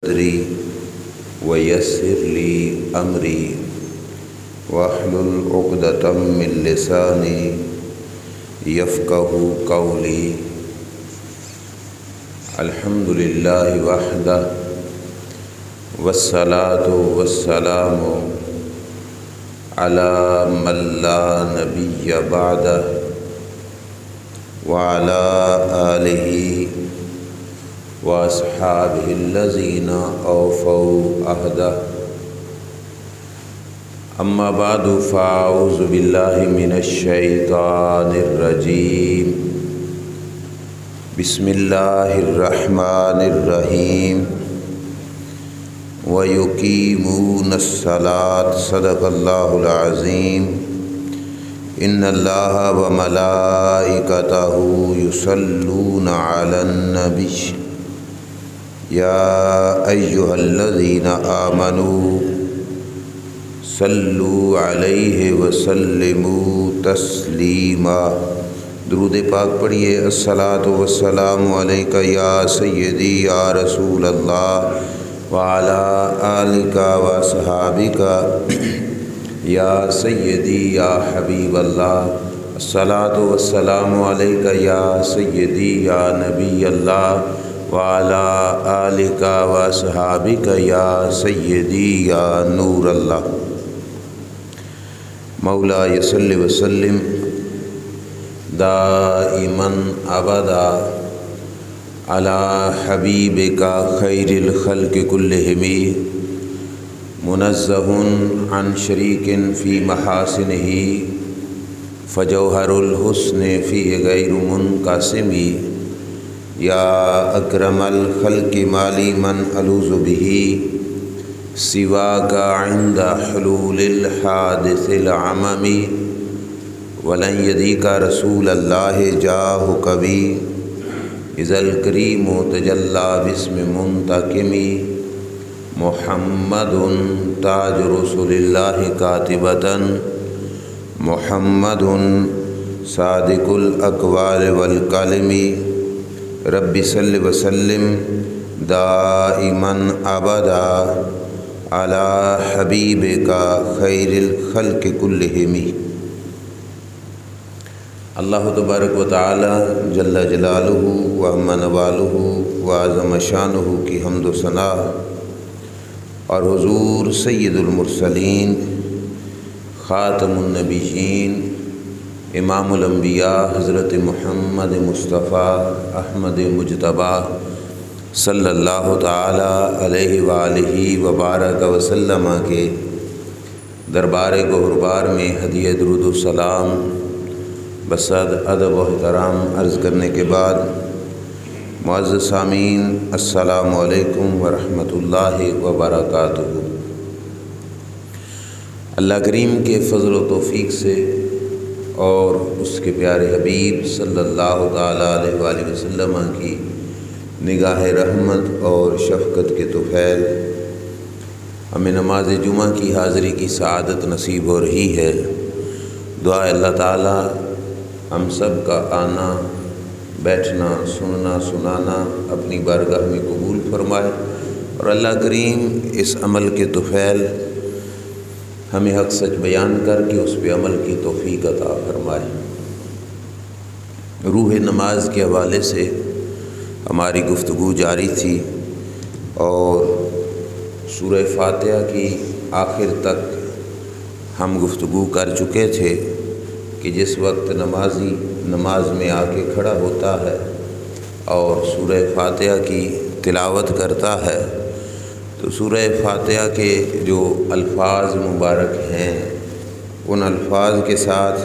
صدری ویسر لی امری واحلل عقدۃ من لسانی یفقہوا قولی۔ الحمد للہ وحدہ والصلاة والسلام علی من لا نبی بعدہ وعلی آلہ واصحابہ الذین اوفوا عہدہ۔ اما بعد فاعوذ باللہ من الشیطان الرجیم۔ بسم اللہ الرحمن الرحیم۔ وَيُقِيمُونَ الصَّلَاةَ صدق اللہ العظیم۔ ان اللہ وملائکتہ یصلون علی النبی یا ایہا الذین آمنوا صلوا علیہ وسلموا تسلیما۔ درود پاک پڑھیے۔ الصلاۃ والسلام علیک یا سیدی یا رسول اللہ وعلی آلک واصحابک یا سیدی یا حبیب اللہ۔ الصلاۃ والسلام علیک یا سیدی یا نبی اللہ وعلی آلک واصحابک یا سیدی یا نور اللہ۔ مولاي صل وسلم دائما ابدا على حبيبك خير الخلق كلهم منزه عن شريك في محاسنه فجوهر الحسن فيه غير منقسم يا أكرم الخلق مالي من ألوذ به سواك عند حلول الحادث العمم ولن يديك رسول الله جاهك بي إذا الكريم تجلى باسم منتقم محمد تاج رسول الله كاتبة محمد صادق الأقوال والكلم رب صل وسلم دائما ابدا على حبیبک خیر الخلق کلہم۔ اللہ تبارک و تعالی جل جلالہ وعظم نوالہ وعظم شانہ کی حمد و ثنا اور حضور سید المرسلین خاتم النبیین امام الانبیاء حضرت محمد مصطفیٰ احمد مجتبیٰ صلی اللہ تعالی علیہ وآلہ وبارک وسلم کے دربار گہربار میں ہدیہ درود و سلام بصد ادب و احترام عرض کرنے کے بعد معزز سامعین السلام علیکم ورحمۃ اللہ وبرکاتہ۔ اللہ کریم کے فضل و توفیق سے اور اس کے پیارے حبیب صلی اللہ تعالی علیہ وآلہ وسلم کی نگاہ رحمت اور شفقت کے طفیل ہمیں نماز جمعہ کی حاضری کی سعادت نصیب ہو رہی ہے۔ دعا اللہ تعالی ہم سب کا آنا بیٹھنا سننا سنانا اپنی بارگاہ میں قبول فرمائے اور اللہ کریم اس عمل کے طفیل ہمیں حق سچ بیان کر کے اس پہ عمل کی توفیق عطا فرمائے۔ روح نماز کے حوالے سے ہماری گفتگو جاری تھی اور سورہ فاتحہ کی آخر تک ہم گفتگو کر چکے تھے کہ جس وقت نمازی نماز میں آ کے کھڑا ہوتا ہے اور سورہ فاتحہ کی تلاوت کرتا ہے تو سورہ فاتحہ کے جو الفاظ مبارک ہیں ان الفاظ کے ساتھ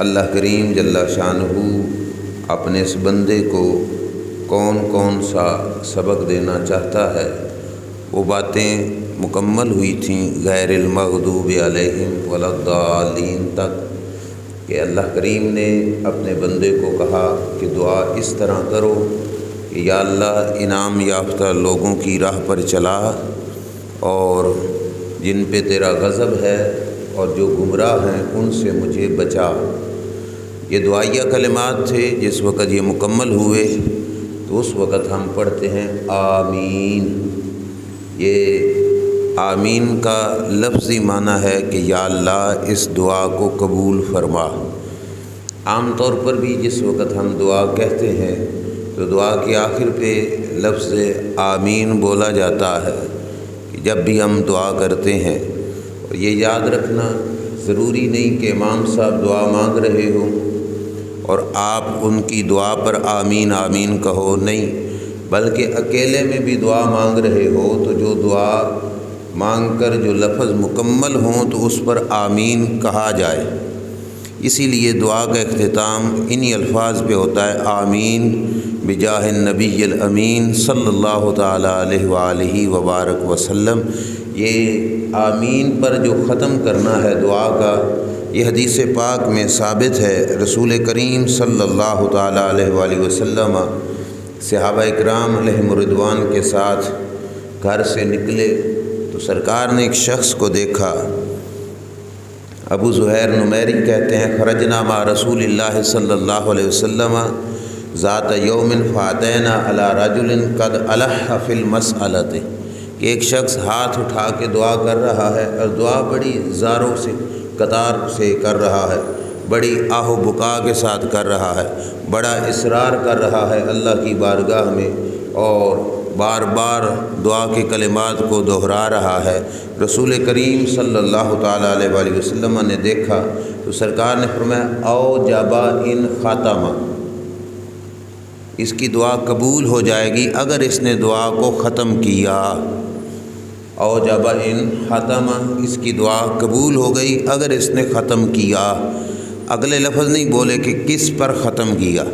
اللہ کریم جل شانہ اپنے اس بندے کو کون کون سا سبق دینا چاہتا ہے وہ باتیں مکمل ہوئی تھیں غیر المغضوب علیہم ولا الضالین تک کہ اللہ کریم نے اپنے بندے کو کہا کہ دعا اس طرح کرو کہ یا اللہ انعام یافتہ لوگوں کی راہ پر چلا اور جن پہ تیرا غضب ہے اور جو گمراہ ہیں ان سے مجھے بچا۔ یہ دعائیہ کلمات تھے۔ جس وقت یہ مکمل ہوئے تو اس وقت ہم پڑھتے ہیں آمین، یہ آمین کا لفظی معنی ہے کہ یا اللہ اس دعا کو قبول فرما۔ عام طور پر بھی جس وقت ہم دعا کہتے ہیں تو دعا کے آخر پہ لفظ آمین بولا جاتا ہے کہ جب بھی ہم دعا کرتے ہیں۔ اور یہ یاد رکھنا ضروری نہیں کہ امام صاحب دعا مانگ رہے ہوں اور آپ ان کی دعا پر آمین آمین کہو، نہیں، بلکہ اکیلے میں بھی دعا مانگ رہے ہو تو جو دعا مانگ کر جو لفظ مکمل ہوں تو اس پر آمین کہا جائے۔ اسی لیے دعا کا اختتام انہی الفاظ پہ ہوتا ہے، آمین بجاہ النبی الامین صلی اللہ تعالیٰ علیہ وآلہ وبارک وسلم۔ یہ آمین پر جو ختم کرنا ہے دعا کا، یہ حدیث پاک میں ثابت ہے۔ رسول کریم صلی اللہ تعالیٰ علیہ وآلہ وسلم صحابہ اکرام علیہم رضوان کے ساتھ گھر سے نکلے تو سرکار نے ایک شخص کو دیکھا۔ ابو زہیر نمیری کہتے ہیں خرجنا مع رسول اللہ صلی اللہ علیہ وسلم ذات یوم فاتینا علی رجل قد الح فی المسألۃ، کہ ایک شخص ہاتھ اٹھا کے دعا کر رہا ہے اور دعا بڑی زاروں سے قطار سے کر رہا ہے، بڑی آہ و بکا کے ساتھ کر رہا ہے، بڑا اصرار کر رہا ہے اللہ کی بارگاہ میں اور بار بار دعا کے کلمات کو دہرا رہا ہے۔ رسول کریم صلی اللہ تعالیٰ علیہ وآلہ وسلم نے دیکھا تو سرکار نے فرمایا او جابا ان خاتمہ، اس کی دعا قبول ہو جائے گی اگر اس نے دعا کو ختم کیا۔ او جابا ان خاتمہ، اس کی دعا قبول ہو گئی اگر اس نے ختم کیا۔ اگلے لفظ نہیں بولے کہ کس پر ختم کیا۔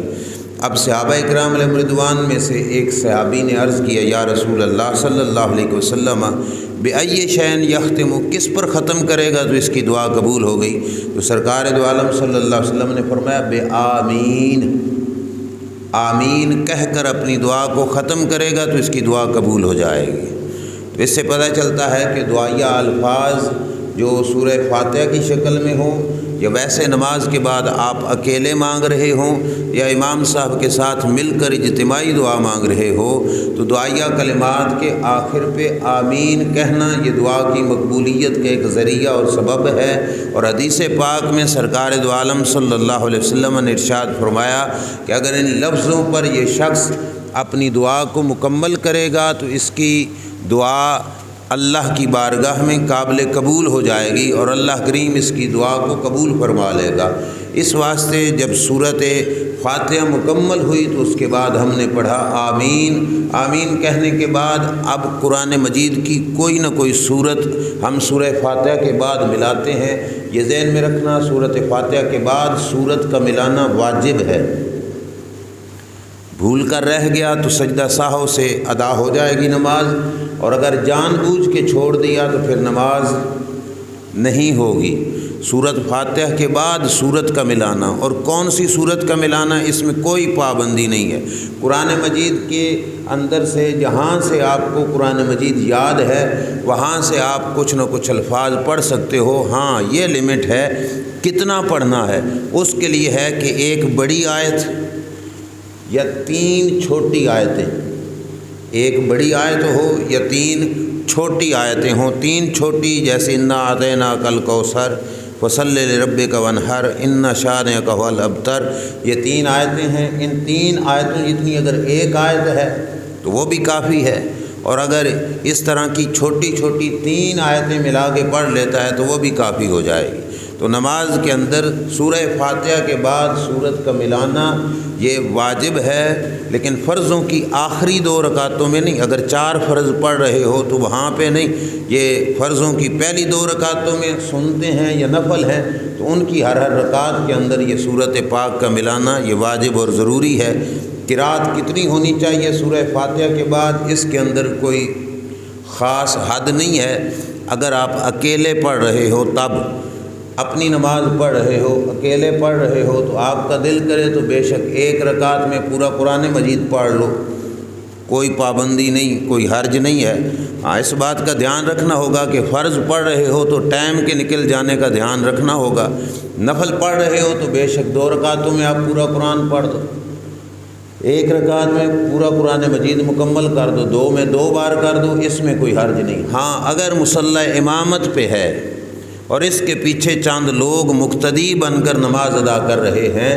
اب صحابہ اکرام علیہ رضوان میں سے ایک صحابی نے عرض کیا یا رسول اللہ صلی اللہ علیہ وسلم بأی شیء یختم، کس پر ختم کرے گا تو اس کی دعا قبول ہو گئی؟ تو سرکار دو عالم صلی اللہ علیہ وسلم نے فرمایا بآمین، آمین کہہ کر اپنی دعا کو ختم کرے گا تو اس کی دعا قبول ہو جائے گی۔ تو اس سے پتہ چلتا ہے کہ دعائیہ الفاظ جو سورہ فاتحہ کی شکل میں ہوں یا ویسے نماز کے بعد آپ اکیلے مانگ رہے ہوں یا امام صاحب کے ساتھ مل کر اجتماعی دعا مانگ رہے ہو، تو دعائیہ کلمات کے آخر پہ آمین کہنا یہ دعا کی مقبولیت کا ایک ذریعہ اور سبب ہے۔ اور حدیث پاک میں سرکار دو عالم صلی اللہ علیہ وسلم نے ارشاد فرمایا کہ اگر ان لفظوں پر یہ شخص اپنی دعا کو مکمل کرے گا تو اس کی دعا اللہ کی بارگاہ میں قابل قبول ہو جائے گی اور اللہ کریم اس کی دعا کو قبول فرما لے گا۔ اس واسطے جب صورت فاتحہ مکمل ہوئی تو اس کے بعد ہم نے پڑھا آمین۔ آمین کہنے کے بعد اب قرآن مجید کی کوئی نہ کوئی صورت ہم سورہ فاتحہ کے بعد ملاتے ہیں۔ یہ ذہن میں رکھنا سورۃ فاتحہ کے بعد صورت کا ملانا واجب ہے۔ بھول کر رہ گیا تو سجدہ سہو سے ادا ہو جائے گی نماز، اور اگر جان بوجھ کے چھوڑ دیا تو پھر نماز نہیں ہوگی۔ سورۃ فاتحہ کے بعد سورت کا ملانا، اور کون سی سورت کا ملانا اس میں کوئی پابندی نہیں ہے۔ قرآن مجید کے اندر سے جہاں سے آپ کو قرآن مجید یاد ہے وہاں سے آپ کچھ نہ کچھ الفاظ پڑھ سکتے ہو۔ ہاں یہ لمٹ ہے کتنا پڑھنا ہے، اس کے لیے ہے کہ ایک بڑی آیت یا 3 چھوٹی آیتیں، ایک بڑی آیت ہو یا 3 چھوٹی آیتیں ہوں۔ 3 چھوٹی جیسے انا اعطیناک الکوثر فصلی لربک وانحر ان شانئک هو الابتر، یہ 3 آیتیں ہیں۔ ان 3 آیتوں جتنی اگر ایک آیت ہے تو وہ بھی کافی ہے، اور اگر اس طرح کی چھوٹی چھوٹی 3 آیتیں ملا کے پڑھ لیتا ہے تو وہ بھی کافی ہو جائے گی۔ تو نماز کے اندر سورہ فاتحہ کے بعد سورت کا ملانا یہ واجب ہے، لیکن فرضوں کی آخری 2 رکعتوں میں نہیں۔ اگر 4 فرض پڑھ رہے ہو تو وہاں پہ نہیں، یہ فرضوں کی پہلی 2 رکعتوں میں سنتے ہیں یا نفل ہیں تو ان کی ہر رکعت کے اندر یہ سورت پاک کا ملانا یہ واجب اور ضروری ہے۔ قرأت کتنی ہونی چاہیے سورہ فاتحہ کے بعد، اس کے اندر کوئی خاص حد نہیں ہے۔ اگر آپ اکیلے پڑھ رہے ہو تب، اپنی نماز پڑھ رہے ہو، اکیلے پڑھ رہے ہو تو آپ کا دل کرے تو بے شک ایک رکعت میں پورا قرآن مجید پڑھ لو، کوئی پابندی نہیں، کوئی حرج نہیں ہے۔ ہاں اس بات کا دھیان رکھنا ہوگا کہ فرض پڑھ رہے ہو تو ٹائم کے نکل جانے کا دھیان رکھنا ہوگا، نفل پڑھ رہے ہو تو بے شک 2 رکعتوں میں آپ پورا قرآن پڑھ دو۔ ایک رکعت میں پورا قرآن مجید مکمل کر دو، 2 میں 2 بار کر دو، اس میں کوئی حرج نہیں۔ ہاں اگر مصلی امامت پہ ہے اور اس کے پیچھے چند لوگ مقتدی بن کر نماز ادا کر رہے ہیں،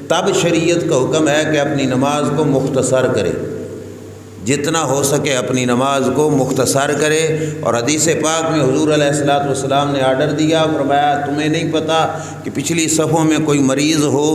تب شریعت کا حکم ہے کہ اپنی نماز کو مختصر کرے، جتنا ہو سکے اپنی نماز کو مختصر کرے۔ اور حدیث پاک میں حضور علیہ الصلوۃ والسلام نے آرڈر دیا، فرمایا تمہیں نہیں پتہ کہ پچھلی صفوں میں کوئی مریض ہو،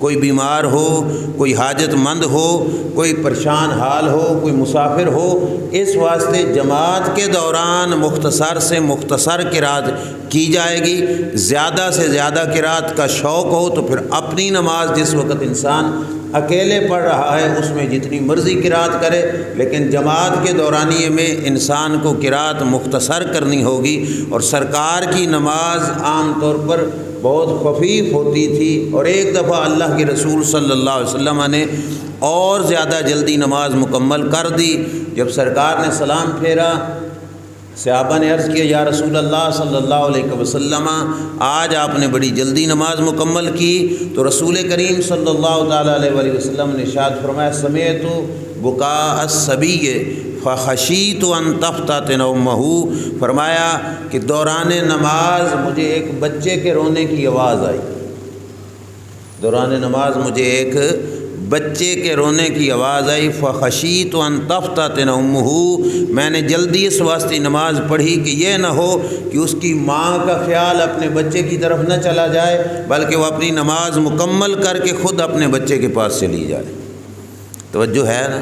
کوئی بیمار ہو، کوئی حاجت مند ہو، کوئی پریشان حال ہو، کوئی مسافر ہو، اس واسطے جماعت کے دوران مختصر سے مختصر قرات کی جائے گی۔ زیادہ سے زیادہ قرات کا شوق ہو تو پھر اپنی نماز جس وقت انسان اکیلے پڑھ رہا ہے اس میں جتنی مرضی قرات کرے، لیکن جماعت کے دورانیے میں انسان کو قرات مختصر کرنی ہوگی۔ اور سرکار کی نماز عام طور پر بہت خفیف ہوتی تھی، اور ایک دفعہ اللہ کے رسول صلی اللہ علیہ وسلم نے اور زیادہ جلدی نماز مکمل کر دی۔ جب سرکار نے سلام پھیرا، صحابہ نے عرض کیا یا رسول اللہ صلی اللہ علیہ وسلم، آج آپ نے بڑی جلدی نماز مکمل کی۔ تو رسول کریم صلی اللہ تعالیٰ علیہ وآلہ وسلم نے ارشاد فرمایا سمعت بکاء الصبی فخشیت ان تفتتن امہ، فرمایا کہ دوران نماز مجھے ایک بچے کے رونے کی آواز آئی، دوران نماز مجھے ایک بچے کے رونے کی آواز آئی، فخشیت ان تفتتن امہ، میں نے جلدی اس واسطے نماز پڑھی کہ یہ نہ ہو کہ اس کی ماں کا خیال اپنے بچے کی طرف نہ چلا جائے، بلکہ وہ اپنی نماز مکمل کر کے خود اپنے بچے کے پاس چلی جائے۔ توجہ ہے نا؟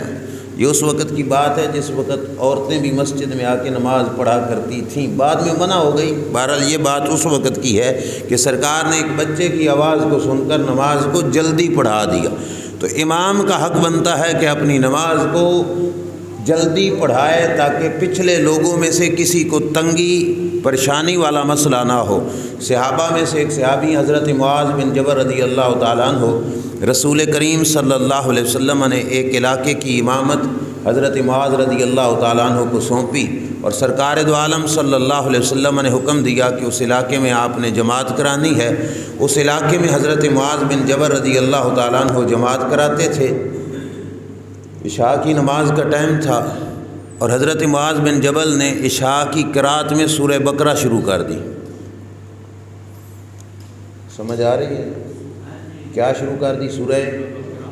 یہ اس وقت کی بات ہے جس وقت عورتیں بھی مسجد میں آ کے نماز پڑھا کرتی تھیں، بعد میں منع ہو گئی۔ بہرحال یہ بات اس وقت کی ہے کہ سرکار نے ایک بچے کی آواز کو سن کر نماز کو جلدی پڑھا دیا۔ تو امام کا حق بنتا ہے کہ اپنی نماز کو جلدی پڑھائے تاکہ پچھلے لوگوں میں سے کسی کو تنگی پریشانی والا مسئلہ نہ ہو۔ صحابہ میں سے ایک صحابی حضرت معاذ بن جبل رضی اللہ تعالیٰ عنہ، رسول کریم صلی اللہ علیہ وسلم نے ایک علاقے کی امامت حضرت معاذ رضی اللہ تعالیٰ عنہ کو سونپی، اور سرکار دو عالم صلی اللہ علیہ وسلم نے حکم دیا کہ اس علاقے میں آپ نے جماعت کرانی ہے۔ اس علاقے میں حضرت معاذ بن جبل رضی اللہ تعالیٰ عنہ جماعت کراتے تھے۔ عشاء کی نماز کا ٹائم تھا اور حضرت معاذ بن جبل نے عشاء کی قرات میں سورہ بقرہ شروع کر دی۔ سمجھ آ رہی ہے؟ کیا شروع کر دی؟ سورہ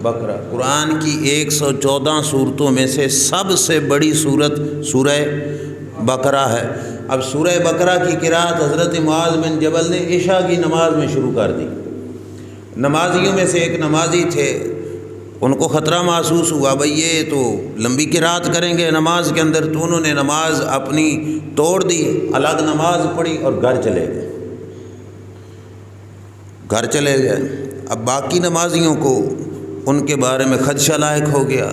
بقرہ۔ قرآن کی 114 صورتوں میں سے سب سے بڑی صورت سورہ بقرہ ہے۔ اب سورہ بقرہ کی قرات حضرت معاذ بن جبل نے عشاء کی نماز میں شروع کر دی۔ نمازیوں میں سے ایک نمازی تھے، ان کو خطرہ محسوس ہوا بھئی یہ تو لمبی قرات کریں گے نماز کے اندر، تو انہوں نے نماز اپنی توڑ دی، الگ نماز پڑھی اور گھر چلے گئے۔ اب باقی نمازیوں کو ان کے بارے میں خدشہ لاحق ہو گیا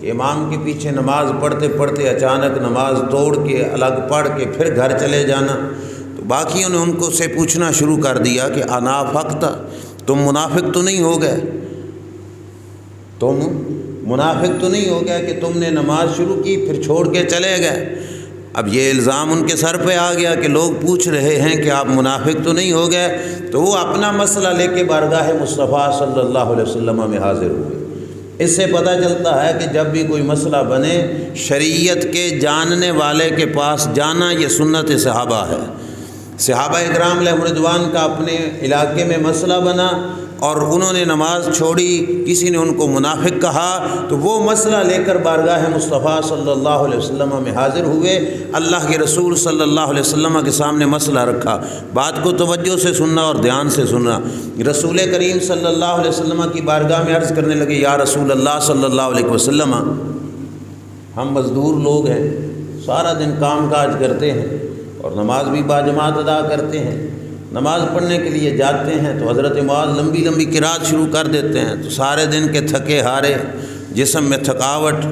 کہ امام کے پیچھے نماز پڑھتے پڑھتے اچانک نماز توڑ کے الگ پڑھ کے پھر گھر چلے جانا۔ تو باقیوں نے ان کو سے پوچھنا شروع کر دیا کہ انافقت، تم منافق تو نہیں ہو گئے؟ تم منافق تو نہیں ہو گیا کہ تم نے نماز شروع کی پھر چھوڑ کے چلے گئے؟ اب یہ الزام ان کے سر پہ آ گیا کہ لوگ پوچھ رہے ہیں کہ آپ منافق تو نہیں ہو گئے، تو وہ اپنا مسئلہ لے کے بارگاہ مصطفیٰ صلی اللہ علیہ وسلم میں حاضر ہوئے۔ اس سے پتہ چلتا ہے کہ جب بھی کوئی مسئلہ بنے شریعت کے جاننے والے کے پاس جانا یہ سنت صحابہ ہے۔ صحابہ اکرام علیہ رضوان کا اپنے علاقے میں مسئلہ بنا اور انہوں نے نماز چھوڑی، کسی نے ان کو منافق کہا، تو وہ مسئلہ لے کر بارگاہ مصطفیٰ صلی اللہ علیہ وسلم میں حاضر ہوئے، اللہ کے رسول صلی اللہ علیہ وسلم کے سامنے مسئلہ رکھا۔ بات کو توجہ سے سننا اور دھیان سے سننا۔ رسول کریم صلی اللہ علیہ وسلم کی بارگاہ میں عرض کرنے لگے یا رسول اللہ صلی اللہ علیہ وسلم، ہم مزدور لوگ ہیں، سارا دن کام کاج کرتے ہیں اور نماز بھی باجماعت ادا کرتے ہیں، نماز پڑھنے کے لیے جاتے ہیں تو حضرت معاذ لمبی لمبی قرات شروع کر دیتے ہیں، تو سارے دن کے تھکے ہارے جسم میں تھکاوٹ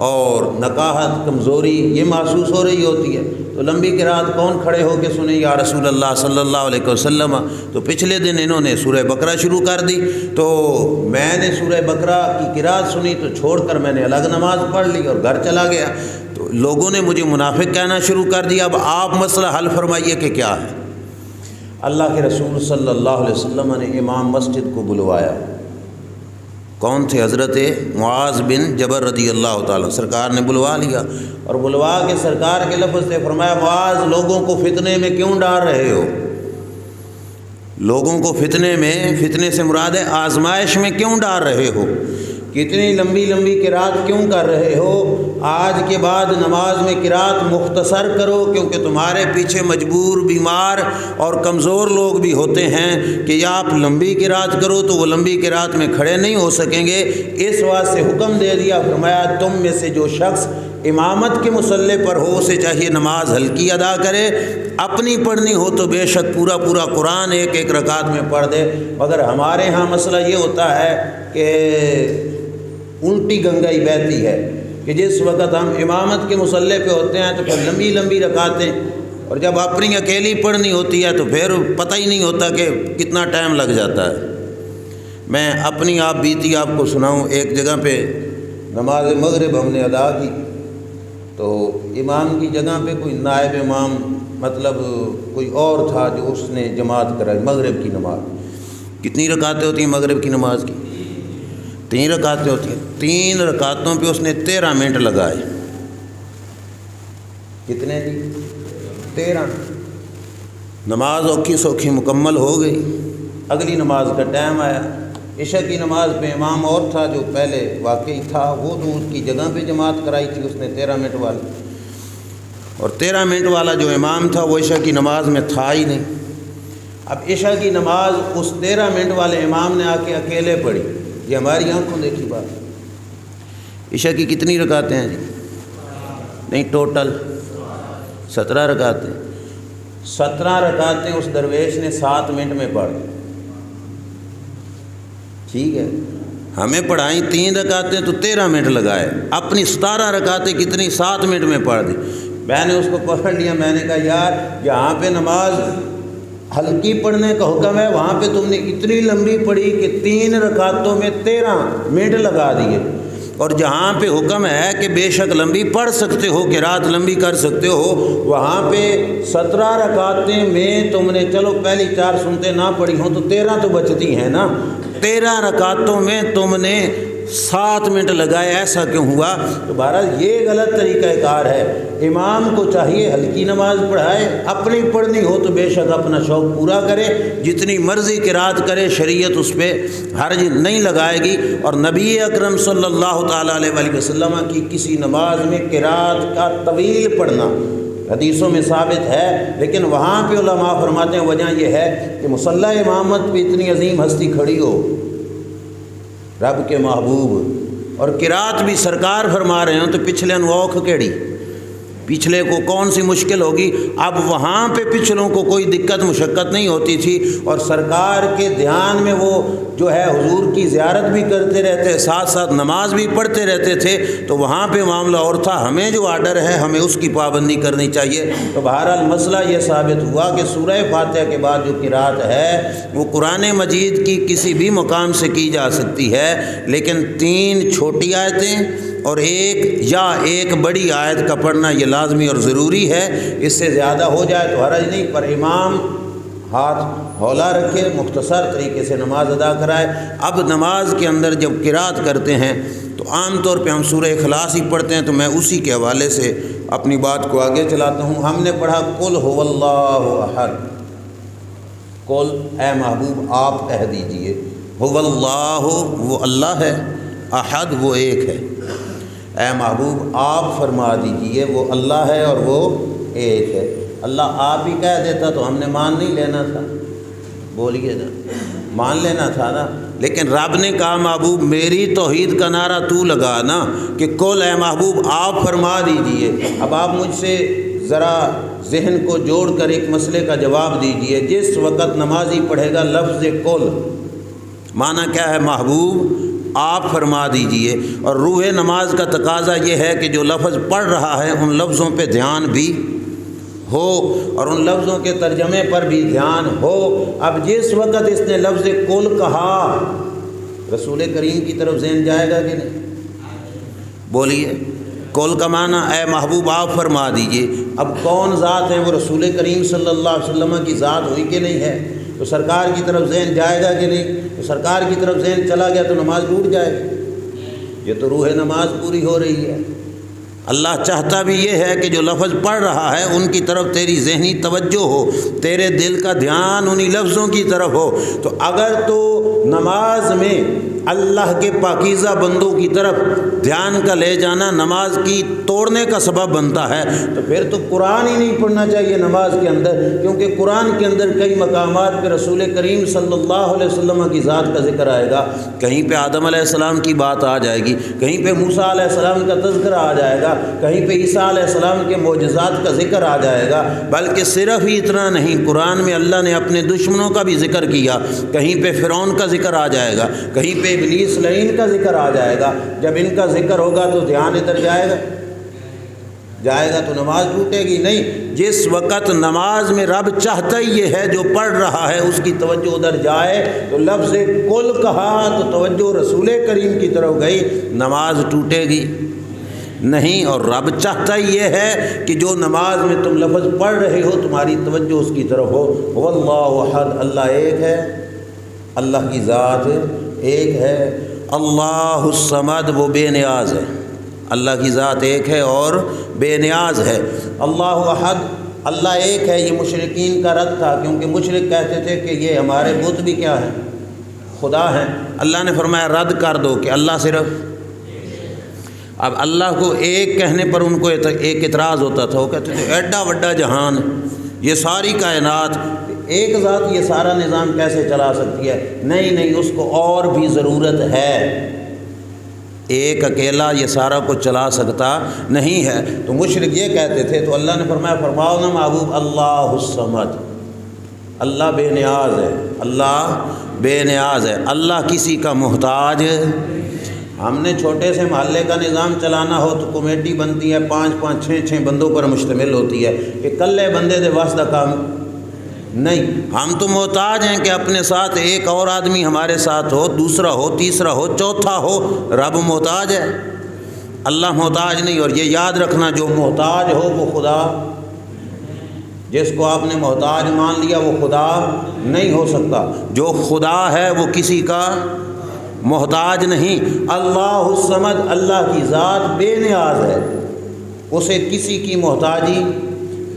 اور نقاہت کمزوری یہ محسوس ہو رہی ہوتی ہے، تو لمبی قرات کون کھڑے ہو کے سنے یا رسول اللہ صلی اللہ علیہ وسلم؟ تو پچھلے دن انہوں نے سورہ بقرہ شروع کر دی، تو میں نے سورہ بقرہ کی قرات سنی تو چھوڑ کر میں نے الگ نماز پڑھ لی اور گھر چلا گیا، تو لوگوں نے مجھے منافق کہنا شروع کر دیا۔ اب آپ مسئلہ حل فرمائیے کہ کیا ہے؟ اللہ کے رسول صلی اللہ علیہ وسلم نے امام مسجد کو بلوایا کون تھے؟ حضرت معاذ بن جبل رضی اللہ تعالیٰ، سرکار نے بلوا لیا اور بلوا کے سرکار کے لفظ سے فرمایا معاذ لوگوں کو فتنے میں کیوں ڈال رہے ہو؟ لوگوں کو فتنے سے مراد ہے آزمائش میں کیوں ڈال رہے ہو؟ کتنی لمبی لمبی قرات کیوں کر رہے ہو؟ آج کے بعد نماز میں قرات مختصر کرو، کیونکہ تمہارے پیچھے مجبور، بیمار اور کمزور لوگ بھی ہوتے ہیں کہ یا آپ لمبی قرات کرو تو وہ لمبی قرات میں کھڑے نہیں ہو سکیں گے۔ اس واسطے حکم دے دیا، فرمایا تم میں سے جو شخص امامت کے مصلی پر ہو اسے چاہیے نماز ہلکی ادا کرے، اپنی پڑھنی ہو تو بے شک پورا پورا قرآن ایک ایک رکعت میں پڑھ دے۔ مگر ہمارے ہاں مسئلہ یہ ہوتا ہے کہ الٹی گنگائی بہتی ہے کہ جس وقت ہم امامت کے مصلی پہ ہوتے ہیں تو پھر لمبی لمبی رکعتیں، اور جب اپنی اکیلی پڑھنی ہوتی ہے تو پھر پتہ ہی نہیں ہوتا کہ کتنا ٹائم لگ جاتا ہے۔ میں اپنی آپ بیتی آپ کو سناؤں۔ ایک جگہ پہ نماز مغرب ہم نے ادا کی تو امام کی جگہ پہ کوئی نائب امام مطلب کوئی اور تھا جو اس نے جماعت کرائی مغرب کی نماز۔ کتنی رکعتیں ہوتی ہیں مغرب کی نماز کی؟ 3 رکعتیں ہوتی ہیں۔ 3 رکعتوں پہ اس نے 13 منٹ لگائے۔ کتنے جی؟ 13۔ نماز اوکھی سوکھی مکمل ہو گئی۔ اگلی نماز کا ٹائم آیا، عشاء کی نماز پہ امام اور تھا جو پہلے واقعی تھا، وہ تو اس کی جگہ پہ جماعت کرائی تھی اس نے 13 منٹ والی، اور 13 منٹ والا جو امام تھا وہ عشاء کی نماز میں تھا ہی نہیں۔ اب عشاء کی نماز اس 13 منٹ والے امام نے آ کے اکیلے پڑھی۔ یہ ہماری آنکھوں دیکھی بات۔ عشاء کی کتنی رکعتیں ہیں جی؟ نہیں، ٹوٹل 17 رکعتیں۔ 17 رکعتیں اس درویش نے 7 منٹ میں پڑھ۔ ٹھیک ہے، ہمیں پڑھائیں 3 رکعتیں تو 13 منٹ لگائے، اپنی 17 رکعتیں کتنی 7 منٹ میں پڑھ دی۔ میں نے اس کو پکڑ لیا، میں نے کہا یار جہاں پہ نماز ہلکی پڑھنے کا حکم ہے وہاں پہ تم نے اتنی لمبی پڑھی کہ 3 رکعتوں میں 13 منٹ لگا دیے، اور جہاں پہ حکم ہے کہ بے شک لمبی پڑھ سکتے ہو کہ رات لمبی کر سکتے ہو، وہاں پہ 17 رکعتیں میں تم نے چلو پہلی 4 سنتے نہ پڑھی ہوں تو 13 تو بچتی ہیں نا۔ 13 رکعتوں میں تم نے 7 منٹ لگائے، ایسا کیوں ہوا؟ تو بہرحال یہ غلط طریقہ کار ہے۔ امام کو چاہیے ہلکی نماز پڑھائے، اپنی پڑھنی ہو تو بے شک اپنا شوق پورا کرے، جتنی مرضی قرات کرے، شریعت اس پہ حرج نہیں لگائے گی۔ اور نبی اکرم صلی اللہ تعالیٰ علیہ وسلم کی کسی نماز میں قرات کا طویل پڑھنا حدیثوں میں ثابت ہے، لیکن وہاں پہ علماء فرماتے ہیں وجہ یہ ہے کہ مصلی امامت پہ اتنی عظیم ہستی کھڑی ہو، رب کے محبوب، اور قرات بھی سرکار فرما رہے ہیں تو پچھلے انوکھ کیڑی، پچھلے کو کون سی مشکل ہوگی؟ اب وہاں پہ پچھلوں کو کوئی دقت مشقت نہیں ہوتی تھی، اور سرکار کے دھیان میں وہ جو ہے حضور کی زیارت بھی کرتے رہتے، ساتھ ساتھ نماز بھی پڑھتے رہتے تھے، تو وہاں پہ معاملہ اور تھا۔ ہمیں جو آرڈر ہے ہمیں اس کی پابندی کرنی چاہیے۔ تو بہرحال مسئلہ یہ ثابت ہوا کہ سورہ فاتحہ کے بعد جو قرات ہے وہ قرآن مجید کی کسی بھی مقام سے کی جا سکتی ہے، لیکن 3 چھوٹی آیتیں اور ایک بڑی آیت کا پڑھنا یہ لازمی اور ضروری ہے۔ اس سے زیادہ ہو جائے تو حرج نہیں، پر امام ہاتھ ہولا رکھے، مختصر طریقے سے نماز ادا کرائے۔ اب نماز کے اندر جب قرات کرتے ہیں تو عام طور پہ ہم سورہ اخلاص ہی پڑھتے ہیں، تو میں اسی کے حوالے سے اپنی بات کو آگے چلاتا ہوں۔ ہم نے پڑھا قل هو اللہ احد، قل اے محبوب آپ کہہ دیجئے، هو اللہ وہ اللہ ہے، احد وہ ایک ہے۔ اے محبوب آپ فرما دیجئے وہ اللہ ہے اور وہ ایک ہے۔ اللہ آپ ہی کہہ دیتا تو ہم نے مان نہیں لینا تھا، بولیے نا، مان لینا تھا نا، لیکن رب نے کہا محبوب میری توحید کا نعرہ تو لگا نا کہ قل اے محبوب آپ فرما دیجئے۔ اب آپ مجھ سے ذرا ذہن کو جوڑ کر ایک مسئلے کا جواب دیجئے۔ جس وقت نمازی پڑھے گا لفظ قل، معنی کیا ہے؟ محبوب آپ فرما دیجئے، اور روح نماز کا تقاضا یہ ہے کہ جو لفظ پڑھ رہا ہے ان لفظوں پہ دھیان بھی ہو اور ان لفظوں کے ترجمے پر بھی دھیان ہو۔ اب جس وقت اس نے لفظ قل کہا رسول کریم کی طرف ذہن جائے گا کہ نہیں؟ بولیے، قل کا معنی اے محبوب آپ فرما دیجئے۔ اب کون ذات ہے؟ وہ رسول کریم صلی اللہ علیہ وسلم کی ذات ہوئی کہ نہیں ہے؟ تو سرکار کی طرف ذہن جائے گا کہ نہیں؟ تو سرکار کی طرف ذہن چلا گیا تو نماز ٹوٹ جائے گی۔ یہ تو روح نماز پوری ہو رہی ہے۔ اللہ چاہتا بھی یہ ہے کہ جو لفظ پڑھ رہا ہے ان کی طرف تیری ذہنی توجہ ہو، تیرے دل کا دھیان انہی لفظوں کی طرف ہو۔ تو اگر تو نماز میں اللہ کے پاکیزہ بندوں کی طرف دھیان کا لے جانا نماز کی توڑنے کا سبب بنتا ہے، تو پھر تو قرآن ہی نہیں پڑھنا چاہیے نماز کے اندر، کیونکہ قرآن کے اندر کئی مقامات پہ رسول کریم صلی اللہ علیہ وسلم کی ذات کا ذکر آئے گا، کہیں پہ آدم علیہ السلام کی بات آ جائے گی، کہیں پہ موسیٰ علیہ السلام کا تذکرہ آ جائے گا، کہیں پہ عیسیٰ علیہ السلام کے معجزات کا ذکر آ جائے گا۔ بلکہ صرف ہی اتنا نہیں، قرآن میں اللہ نے اپنے دشمنوں کا بھی ذکر کیا، کہیں پہ فرعون کا ذکر آ جائے گا، کہیں پہ ابلیس لعین کا ذکر آ جائے گا۔ جب ان کا ذکر ہوگا تو دھیان ادھر جائے گا تو نماز ٹوٹے گی نہیں۔ جس وقت نماز میں رب چاہتا ہی یہ ہے جو پڑھ رہا ہے اس کی توجہ ادھر جائے، تو لفظ کل کہا تو توجہ رسول کریم کی طرف گئی، نماز ٹوٹے گی نہیں۔ اور رب چاہتا ہی یہ ہے کہ جو نماز میں تم لفظ پڑھ رہے ہو تمہاری توجہ اس کی طرف ہو۔ واللہ احد، اللہ ایک ہے، اللہ کی ذات ایک ہے۔ اللہ الصمد، وہ بے نیاز ہے، اللہ کی ذات ایک ہے اور بے نیاز ہے۔ اللہ احد، اللہ ایک ہے، یہ مشرکین کا رد تھا، کیونکہ مشرک کہتے تھے کہ یہ ہمارے بت بھی کیا ہیں؟ خدا ہیں۔ اللہ نے فرمایا رد کر دو کہ اللہ صرف، اب اللہ کو ایک کہنے پر ان کو ایک اعتراض ہوتا تھا، وہ کہتے تھے ایڈا وڈا جہان، یہ ساری کائنات، ایک ذات یہ سارا نظام کیسے چلا سکتی ہے؟ نہیں، اس کو اور بھی ضرورت ہے، ایک اکیلا یہ سارا کچھ چلا سکتا نہیں ہے۔ تو مشرک یہ کہتے تھے، تو اللہ نے فرمایا فرماؤ نا محبوب، اللہ الصمد، اللہ بے نیاز ہے، اللہ بے نیاز ہے، اللہ کسی کا محتاج۔ ہم نے چھوٹے سے محلے کا نظام چلانا ہو تو کمیٹی بنتی ہے، 5 6 بندوں پر مشتمل ہوتی ہے، کہ کلے بندے دے واسطہ کام نہیں۔ ہم تو محتاج ہیں کہ اپنے ساتھ ایک اور آدمی ہمارے ساتھ ہو، دوسرا ہو، تیسرا ہو، چوتھا ہو، رب محتاج ہے، اللہ محتاج نہیں۔ اور یہ یاد رکھنا، جو محتاج ہو وہ خدا، جس کو آپ نے محتاج مان لیا وہ خدا نہیں ہو سکتا۔ جو خدا ہے وہ کسی کا محتاج نہیں۔ اللہ الصمد، اللہ کی ذات بے نیاز ہے، اسے کسی کی محتاجی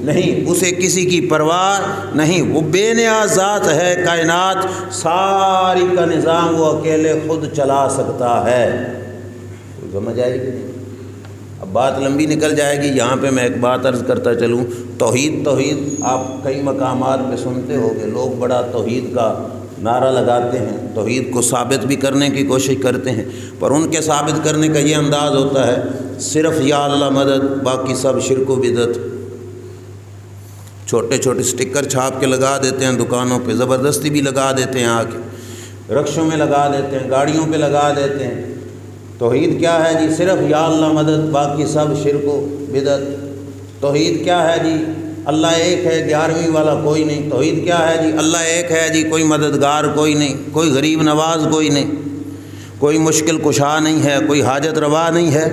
نہیں، اسے کسی کی پرواہ نہیں، وہ بے نیاز ذات ہے، کائنات ساری کا نظام وہ اکیلے خود چلا سکتا ہے۔ سمجھ آئے گی؟ اب بات لمبی نکل جائے گی، یہاں پہ میں ایک بات عرض کرتا چلوں۔ توحید آپ کئی مقامات پہ سنتے ہو کہ لوگ بڑا توحید کا نعرہ لگاتے ہیں، توحید کو ثابت بھی کرنے کی کوشش کرتے ہیں، پر ان کے ثابت کرنے کا یہ انداز ہوتا ہے صرف یا اللہ مدد، باقی سب شرک و بدعت۔ چھوٹے چھوٹے سٹکر چھاپ کے لگا دیتے ہیں دکانوں پہ، زبردستی بھی لگا دیتے ہیں، آ کے رکشوں میں لگا دیتے ہیں، گاڑیوں پہ لگا دیتے ہیں۔ توحید کیا ہے جی؟ صرف یا اللہ مدد، باقی سب شرک و بدعت۔ توحید کیا ہے جی؟ اللہ ایک ہے، 11ویں والا کوئی نہیں۔ توحید کیا ہے جی؟ اللہ ایک ہے جی، کوئی مددگار کوئی نہیں، کوئی غریب نواز کوئی نہیں، کوئی مشکل کشا نہیں ہے، کوئی حاجت روا نہیں ہے۔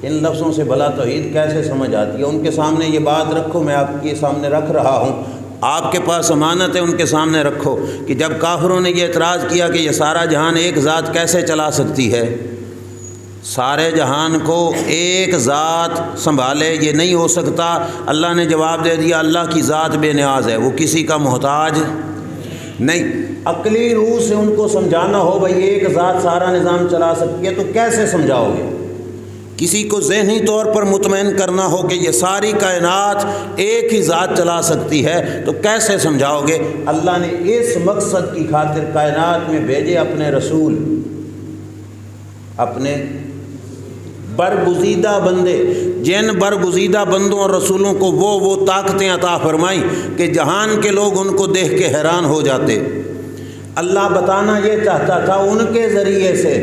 ان لفظوں سے بھلا توحید کیسے سمجھ آتی ہے؟ ان کے سامنے یہ بات رکھو، میں آپ کے سامنے رکھ رہا ہوں، آپ کے پاس امانت ہے، ان کے سامنے رکھو کہ جب کافروں نے یہ اعتراض کیا کہ یہ سارا جہان ایک ذات کیسے چلا سکتی ہے، سارے جہان کو ایک ذات سنبھالے، یہ نہیں ہو سکتا، اللہ نے جواب دے دیا اللہ کی ذات بے نیاز ہے، وہ کسی کا محتاج نہیں۔ عقلی روح سے ان کو سمجھانا ہو بھائی ایک ذات سارا نظام چلا سکتی ہے، تو کیسے سمجھاؤ گے؟ کسی کو ذہنی طور پر مطمئن کرنا ہو کہ یہ ساری کائنات ایک ہی ذات چلا سکتی ہے، تو کیسے سمجھاؤ گے؟ اللہ نے اس مقصد کی خاطر کائنات میں بھیجے اپنے رسول، اپنے برگزیدہ بندے، جن برگزیدہ بندوں اور رسولوں کو وہ طاقتیں عطا فرمائیں کہ جہان کے لوگ ان کو دیکھ کے حیران ہو جاتے۔ اللہ بتانا یہ چاہتا تھا ان کے ذریعے سے،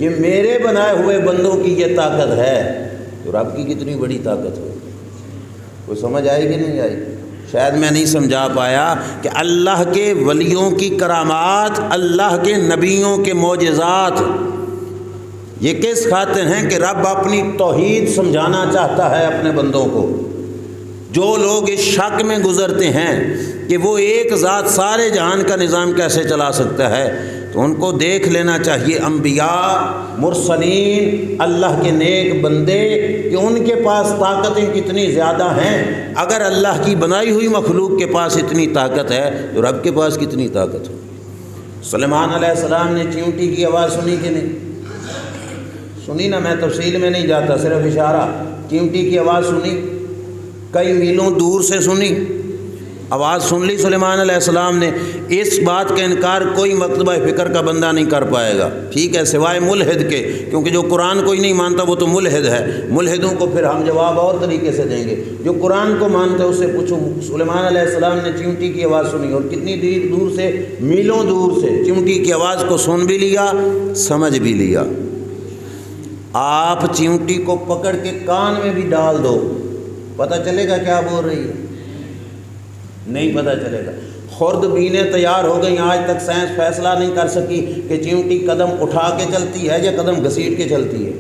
یہ میرے بنائے ہوئے بندوں کی یہ طاقت ہے، تو رب کی کتنی بڑی طاقت ہو۔ کوئی سمجھ آئی کہ نہیں آئی؟ شاید میں نہیں سمجھا پایا کہ اللہ کے ولیوں کی کرامات، اللہ کے نبیوں کے معجزات، یہ کس خاطر ہیں کہ رب اپنی توحید سمجھانا چاہتا ہے اپنے بندوں کو۔ جو لوگ اس شک میں گزرتے ہیں کہ وہ ایک ذات سارے جہان کا نظام کیسے چلا سکتا ہے، تو ان کو دیکھ لینا چاہیے انبیاء، مرسلین، اللہ کے نیک بندے، کہ ان کے پاس طاقتیں کتنی زیادہ ہیں۔ اگر اللہ کی بنائی ہوئی مخلوق کے پاس اتنی طاقت ہے تو رب کے پاس کتنی طاقت ہو۔ سلیمان علیہ السلام نے چیونٹی کی آواز سنی کہ نہیں سنی؟ نا، میں تفصیل میں نہیں جاتا، صرف اشارہ۔ چیونٹی کی آواز سنی، کئی میلوں دور سے سنی، آواز سن لی سلیمان علیہ السلام نے۔ اس بات کا انکار کوئی مکتبہ فکر کا بندہ نہیں کر پائے گا، ٹھیک ہے، سوائے ملحد کے، کیونکہ جو قرآن کو ہی نہیں مانتا وہ تو ملحد ہے۔ ملحدوں کو پھر ہم جواب اور طریقے سے دیں گے۔ جو قرآن کو مانتا ہے اس سے پوچھو، سلیمان علیہ السلام نے چیونٹی کی آواز سنی، اور کتنی دور سے، میلوں دور سے چیونٹی کی آواز کو سن بھی لیا، سمجھ بھی لیا۔ آپ چیونٹی کو پکڑ کے کان میں بھی ڈال دو، پتہ چلے گا کیا بول رہی ہے؟ نہیں پتہ چلے گا۔ خوردبینیں تیار ہو گئیں، آج تک سائنس فیصلہ نہیں کر سکی کہ چیونٹی قدم اٹھا کے چلتی ہے یا قدم گھسیٹ کے چلتی ہے،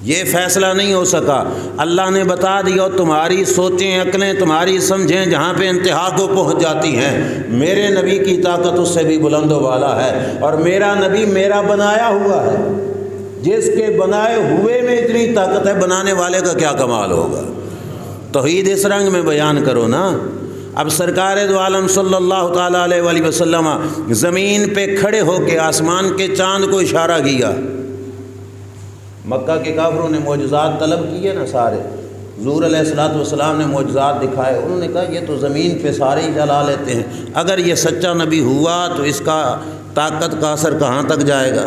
یہ فیصلہ نہیں ہو سکا۔ اللہ نے بتا دیا، تمہاری سوچیں، عقلیں، تمہاری سمجھیں جہاں پہ انتہا کو پہنچ جاتی ہیں، میرے نبی کی طاقت اس سے بھی بلند و بالا ہے، اور میرا نبی میرا بنایا ہوا ہے۔ جس کے بنائے ہوئے میں اتنی طاقت ہے، بنانے والے کا کیا کمال ہوگا؟ توحید اس رنگ میں بیان کرو نا۔ اب سرکار دو عالم صلی اللہ تعالیٰ علیہ وآلہ وسلم زمین پہ کھڑے ہو کے آسمان کے چاند کو اشارہ کیا۔ مکہ کے کافروں نے معجزات طلب کیے نا سارے، حضور علیہ الصلوۃ والسلام نے معجزات دکھائے، انہوں نے کہا یہ تو زمین پہ سارے ہی چلا لیتے ہیں، اگر یہ سچا نبی ہوا تو اس کا طاقت کا اثر کہاں تک جائے گا؟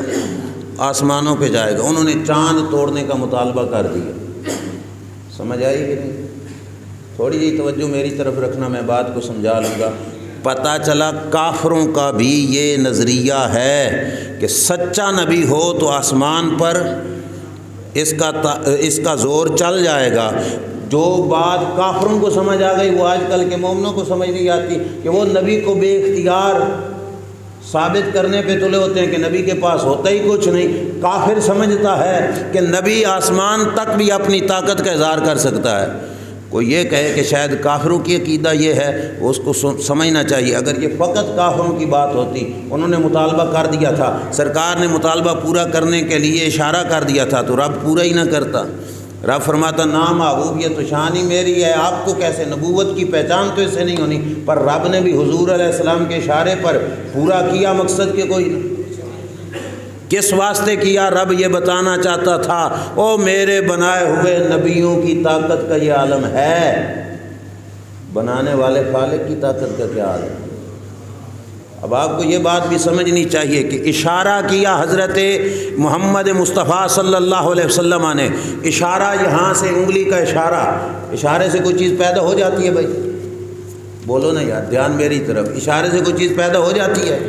آسمانوں پہ جائے گا۔ انہوں نے چاند توڑنے کا مطالبہ کر دیا۔ سمجھ آئی کہ نہیں؟ تھوڑی جی توجہ میری طرف رکھنا، میں بات کو سمجھا لوں گا۔ پتہ چلا کافروں کا بھی یہ نظریہ ہے کہ سچا نبی ہو تو آسمان پر اس کا زور چل جائے گا۔ جو بات کافروں کو سمجھ آ گئی وہ آج کل کے مومنوں کو سمجھ نہیں آتی، کہ وہ نبی کو بے اختیار ثابت کرنے پہ تلے ہوتے ہیں کہ نبی کے پاس ہوتا ہی کچھ نہیں۔ کافر سمجھتا ہے کہ نبی آسمان تک بھی اپنی طاقت کا اظہار کر سکتا ہے۔ کوئی یہ کہے کہ شاید کافروں کی عقیدہ یہ ہے، اس کو سمجھنا چاہیے۔ اگر یہ فقط کافروں کی بات ہوتی، انہوں نے مطالبہ کر دیا تھا، سرکار نے مطالبہ پورا کرنے کے لیے اشارہ کر دیا تھا، تو رب پورا ہی نہ کرتا۔ رب فرماتا نا محبوب یہ تو شان ہی میری ہے، آپ کو کیسے، نبوت کی پہچان تو اس سے نہیں ہونی، پر رب نے بھی حضور علیہ السلام کے اشارے پر پورا کیا، مقصد کے کوئی نہیں۔ کس واسطے کیا؟ رب یہ بتانا چاہتا تھا، او میرے بنائے ہوئے نبیوں کی طاقت کا یہ عالم ہے، بنانے والے خالق کی طاقت کا کیا عالم ہے۔ اب آپ کو یہ بات بھی سمجھنی چاہیے کہ اشارہ کیا حضرت محمد مصطفیٰ صلی اللہ علیہ وسلم نے، اشارہ یہاں سے، انگلی کا اشارہ، اشارے سے کوئی چیز پیدا ہو جاتی ہے؟ بھائی بولو نا یار، دھیان میری طرف، اشارے سے کوئی چیز پیدا ہو جاتی ہے؟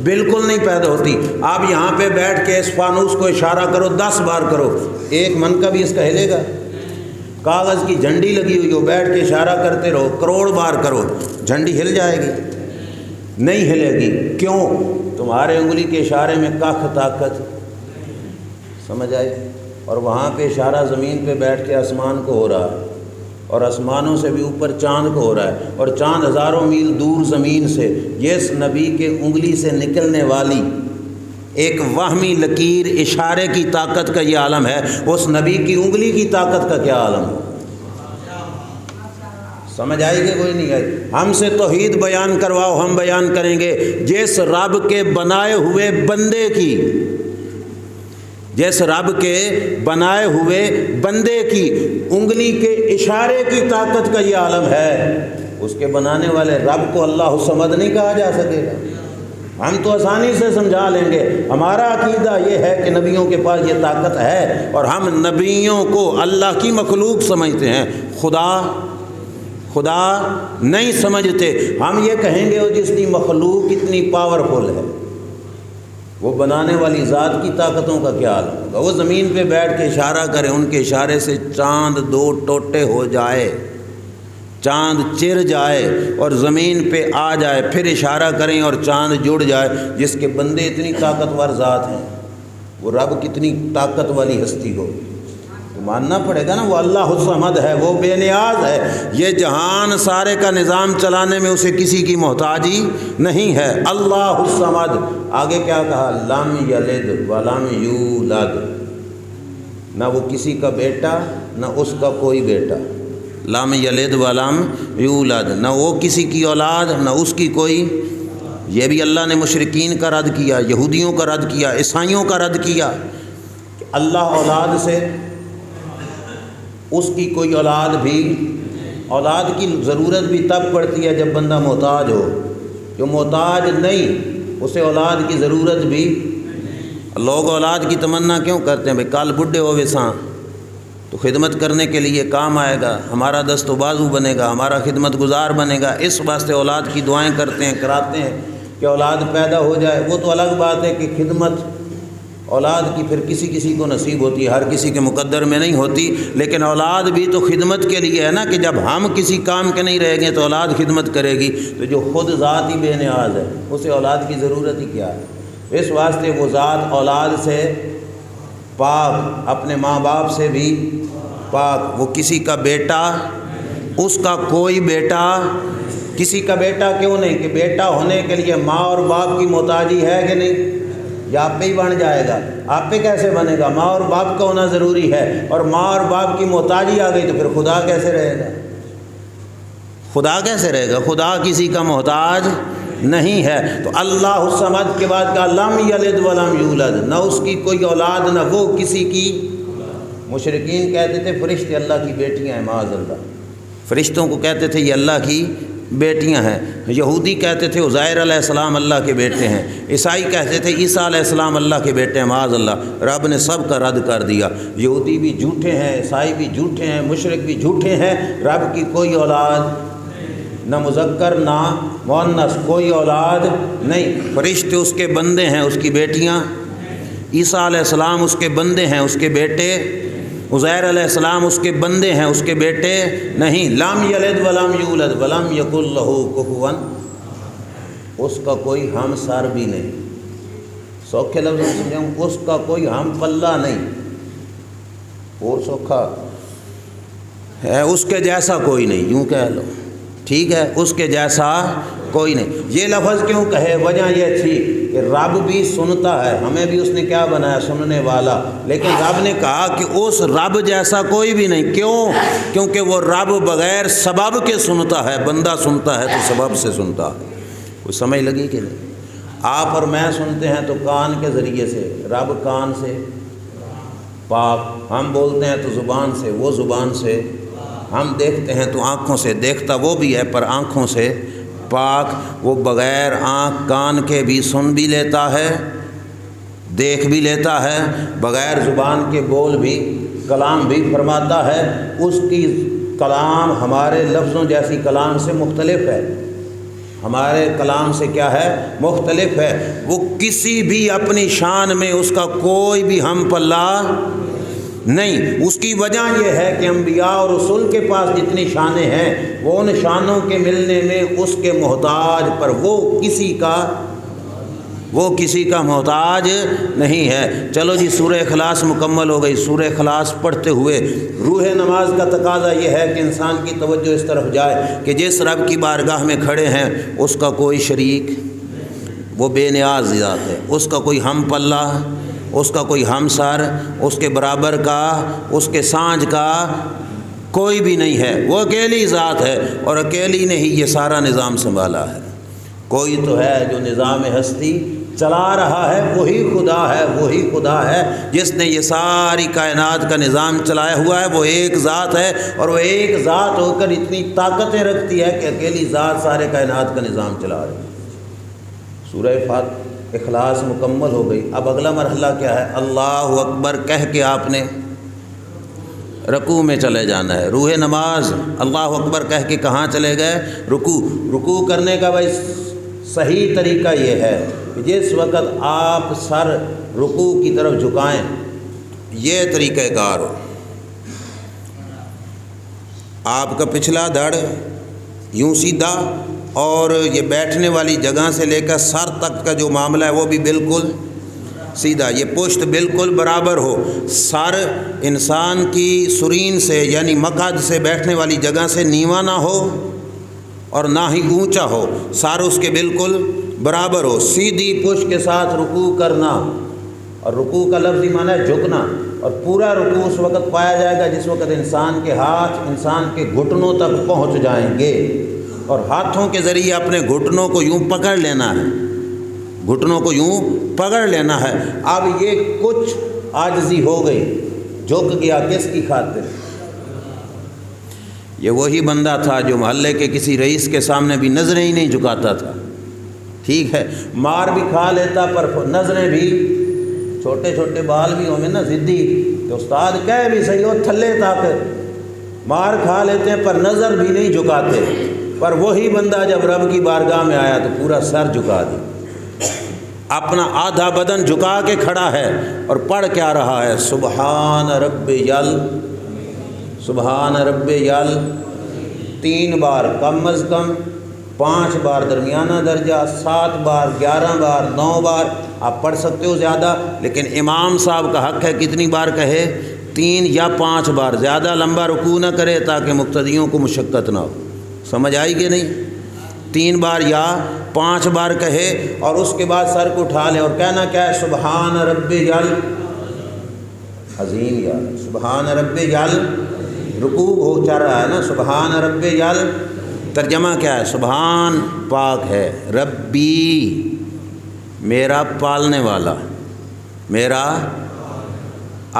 بالکل نہیں پیدا ہوتی۔ آپ یہاں پہ بیٹھ کے اس فانوس کو اشارہ کرو، 10 بار کرو، ایک من کا بھی اس کا ہلے گا؟ کاغذ کی جھنڈی لگی ہوئی ہو، بیٹھ کے اشارہ کرتے رہو، کروڑ بار کرو، جھنڈی ہل جائے گی؟ نہیں ہلے گی۔ کیوں؟ تمہارے انگلی کے اشارے میں کاخ طاقت، سمجھ آئی؟ اور وہاں پہ اشارہ زمین پہ بیٹھ کے آسمان کو ہو رہا ہے، اور آسمانوں سے بھی اوپر چاند کو ہو رہا ہے، اور چاند ہزاروں میل دور زمین سے جس نبی کے انگلی سے نکلنے والی ایک وہمی لکیر اشارے کی طاقت کا یہ عالم ہے، اس نبی کی انگلی کی طاقت کا کیا عالم ہے؟ سمجھ آئی کہ کوئی نہیں آئی؟ ہم سے توحید بیان کرواؤ، ہم بیان کریں گے جس رب کے بنائے ہوئے بندے کی، جس رب کے بنائے ہوئے بندے کی انگلی کے اشارے کی طاقت کا یہ عالم ہے، اس کے بنانے والے رب کو اللہ الصمد نہیں کہا جا سکے گا۔ ہم تو آسانی سے سمجھا لیں گے، ہمارا عقیدہ یہ ہے کہ نبیوں کے پاس یہ طاقت ہے، اور ہم نبیوں کو اللہ کی مخلوق سمجھتے ہیں، خدا نہیں سمجھتے۔ ہم یہ کہیں گے وہ جس کی مخلوق اتنی پاورفل ہے، وہ بنانے والی ذات کی طاقتوں کا کیا حال ہوگا؟ وہ زمین پہ بیٹھ کے اشارہ کریں، ان کے اشارے سے چاند 2 ٹوٹے ہو جائے، چاند چر جائے اور زمین پہ آ جائے، پھر اشارہ کریں اور چاند جڑ جائے۔ جس کے بندے اتنی طاقتور ذات ہیں، وہ رب کتنی طاقت والی ہستی ہو، تو ماننا پڑے گا نا، وہ اللہ الصمد ہے، وہ بے نیاز ہے، یہ جہان سارے کا نظام چلانے میں اسے کسی کی محتاجی نہیں ہے۔ اللہ الصمد، آگے کیا کہا؟ لم یلد ولم یولد، نہ وہ کسی کا بیٹا نہ اس کا کوئی بیٹا، لم یلد ولم یولد، نہ وہ کسی کی اولاد نہ اس کی کوئی۔ یہ بھی اللہ نے مشرکین کا رد کیا، یہودیوں کا رد کیا، عیسائیوں کا رد کیا کہ اللہ اولاد سے، اس کی کوئی اولاد بھی، اولاد کی ضرورت بھی تب پڑتی ہے جب بندہ محتاج ہو، جو محتاج نہیں اسے اولاد کی ضرورت بھی۔ لوگ اولاد کی تمنا کیوں کرتے ہیں؟ بھائی کل بڈھے ہوئے ساں تو خدمت کرنے کے لیے کام آئے گا، ہمارا دست و بازو بنے گا، ہمارا خدمت گزار بنے گا، اس واسطے اولاد کی دعائیں کرتے ہیں، کراتے ہیں کہ اولاد پیدا ہو جائے۔ وہ تو الگ بات ہے کہ خدمت اولاد کی پھر کسی کسی کو نصیب ہوتی ہے، ہر کسی کے مقدر میں نہیں ہوتی، لیکن اولاد بھی تو خدمت کے لیے ہے نا، کہ جب ہم کسی کام کے نہیں رہیں گے تو اولاد خدمت کرے گی۔ تو جو خود ذات ہی بے نیاز ہے اسے اولاد کی ضرورت ہی کیا ہے؟ اس واسطے وہ ذات اولاد سے پاک، اپنے ماں باپ سے بھی پاک، وہ کسی کا بیٹا، اس کا کوئی بیٹا، کسی کا بیٹا کیوں نہیں؟ کہ بیٹا ہونے کے لیے ماں اور باپ کی محتاجی ہے کہ نہیں؟ یا آپ پہ ہی بن جائے گا؟ آپ پہ کیسے بنے گا؟ ماں اور باپ کا ہونا ضروری ہے، اور ماں اور باپ کی محتاجی آ گئی تو پھر خدا کیسے رہے گا؟ خدا کیسے رہے گا؟ خدا کسی کا محتاج نہیں ہے۔ تو اللہ الصمد کے بعد کہا لم یلد ولم یولد، نہ اس کی کوئی اولاد نہ وہ کسی کی۔ مشرکین کہتے تھے فرشتے اللہ کی بیٹیاں ہیں، معاذ اللہ، فرشتوں کو کہتے تھے یہ اللہ کی بیٹیاں ہیں۔ یہودی کہتے تھے عزیر علیہ السلام اللہ کے بیٹے ہیں، عیسائی کہتے تھے عیسیٰ علیہ السلام اللہ کے بیٹے ہیں، معاذ اللہ۔ رب نے سب کا رد کر دیا، یہودی بھی جھوٹے ہیں، عیسائی بھی جھوٹے ہیں، مشرک بھی جھوٹے ہیں۔ رب کی کوئی اولاد، نہ مذکر نہ مؤنث، کوئی اولاد نہیں۔ فرشتے اس کے بندے ہیں، اس کی بیٹیاں۔ عیسیٰ علیہ السلام اس کے بندے ہیں، اس کے بیٹے۔ عزیر علیہ السلام اس کے بندے ہیں، اس کے بیٹے نہیں۔ لم یلد ولم یولد ولم یکن لہ کفوا، اس کا کوئی ہم سر بھی نہیں۔ سوکھے لفظ سمجھاؤں، اس کا کوئی ہم پلہ نہیں، اور سوکھا ہے، اس کے جیسا کوئی نہیں، یوں کہہ لو، ٹھیک ہے، اس کے جیسا کوئی نہیں۔ یہ لفظ کیوں کہے؟ وجہ یہ تھی کہ رب بھی سنتا ہے، ہمیں بھی اس نے کیا بنایا؟ سننے والا۔ لیکن رب نے کہا کہ اس رب جیسا کوئی بھی نہیں۔ کیوں؟ کیونکہ وہ رب بغیر سبب کے سنتا ہے، بندہ سنتا ہے تو سبب سے سنتا ہے۔ کوئی سمجھ لگی کہ نہیں؟ آپ اور میں سنتے ہیں تو کان کے ذریعے سے، رب کان سے پاک، ہم بولتے ہیں تو زبان سے، وہ زبان سے، ہم دیکھتے ہیں تو آنکھوں سے، دیکھتا وہ بھی ہے پر آنکھوں سے پاک۔ وہ بغیر آنکھ کان کے بھی سن بھی لیتا ہے، دیکھ بھی لیتا ہے، بغیر زبان کے بول بھی، کلام بھی فرماتا ہے۔ اس کی کلام ہمارے لفظوں جیسی کلام سے مختلف ہے، ہمارے کلام سے کیا ہے؟ مختلف ہے۔ وہ کسی بھی اپنی شان میں اس کا کوئی بھی ہم پلہ نہیں۔ اس کی وجہ یہ ہے کہ انبیاء اور رسول کے پاس جتنی شانیں ہیں وہ ان شانوں کے ملنے میں اس کے محتاج، پر وہ کسی کا محتاج نہیں ہے۔ چلو جی، سورہ اخلاص مکمل ہو گئی۔ سورہ اخلاص پڑھتے ہوئے روح نماز کا تقاضا یہ ہے کہ انسان کی توجہ اس طرف جائے کہ جس رب کی بارگاہ میں کھڑے ہیں اس کا کوئی شریک، وہ بے نیاز ذات ہے، اس کا کوئی ہم پلہ، اس کا کوئی ہمسر، اس کے برابر کا، اس کے سانجھ کا کوئی بھی نہیں ہے۔ وہ اکیلی ذات ہے اور اکیلی نے ہی یہ سارا نظام سنبھالا ہے۔ کوئی تو ہے جو نظام ہستی چلا رہا ہے، وہی خدا ہے، وہی خدا ہے جس نے یہ ساری کائنات کا نظام چلایا ہوا ہے۔ وہ ایک ذات ہے اور وہ ایک ذات ہو کر اتنی طاقتیں رکھتی ہے کہ اکیلی ذات سارے کائنات کا نظام چلا رہی ہے۔ سورہ اخلاص مکمل ہو گئی۔ اب اگلا مرحلہ کیا ہے؟ اللہ اکبر کہہ کے آپ نے رکوع میں چلے جانا ہے۔ روح نماز اللہ اکبر کہہ کے کہاں چلے گئے؟ رکوع کرنے کا بھائی صحیح طریقہ یہ ہے کہ جس وقت آپ سر رکوع کی طرف جھکائیں، یہ طریقہ کار ہو، آپ کا پچھلا دھڑ یوں سیدھا، اور یہ بیٹھنے والی جگہ سے لے کر سر تک کا جو معاملہ ہے وہ بھی بالکل سیدھا، یہ پشت بالکل برابر ہو، سر انسان کی سرین سے یعنی مقعد سے بیٹھنے والی جگہ سے نیواں نہ ہو اور نہ ہی اونچا ہو، سر اس کے بالکل برابر ہو، سیدھی پشت کے ساتھ رکوع کرنا، اور رکوع کا لفظی معنی ہے جھکنا، اور پورا رکوع اس وقت پایا جائے گا جس وقت انسان کے ہاتھ انسان کے گھٹنوں تک پہنچ جائیں گے، اور ہاتھوں کے ذریعے اپنے گھٹنوں کو یوں پکڑ لینا ہے، گھٹنوں کو یوں پکڑ لینا ہے۔ اب یہ کچھ عاجزی ہو گئی، جھک گیا کس کی خاطر؟ یہ وہی بندہ تھا جو محلے کے کسی رئیس کے سامنے بھی نظریں ہی نہیں جھکاتا تھا، ٹھیک ہے، مار بھی کھا لیتا پر نظریں بھی، چھوٹے چھوٹے بال بھی ہوں گے نا ضدی، کہ استاد کہہ بھی صحیح ہو تھلے تک مار کھا لیتے ہیں پر نظر بھی نہیں جھکاتے، پر وہی بندہ جب رب کی بارگاہ میں آیا تو پورا سر جھکا دیا، اپنا آدھا بدن جھکا کے کھڑا ہے، اور پڑھ کیا رہا ہے؟ سبحان رب یل، سبحان رب یل، 3 بار کم از کم، 5 بار درمیانہ درجہ، 7 بار، 11 بار، 9 بار، آپ پڑھ سکتے ہو زیادہ، لیکن امام صاحب کا حق ہے کتنی بار کہے؟ 3 یا 5 بار، زیادہ لمبا رکوع نہ کرے تاکہ مقتدیوں کو مشقت نہ ہو۔ سمجھ آئی کہ نہیں؟ 3 بار یا 5 بار کہے، اور اس کے بعد سر کو اٹھا لے اور کہنا کیا ہے؟ سبحان رب یل عظیم، یا سبحان رب یل، رکوع ہو چل رہا ہے نا، سبحان رب یل، ترجمہ کیا ہے؟ سبحان پاک ہے، ربی میرا پالنے والا، میرا،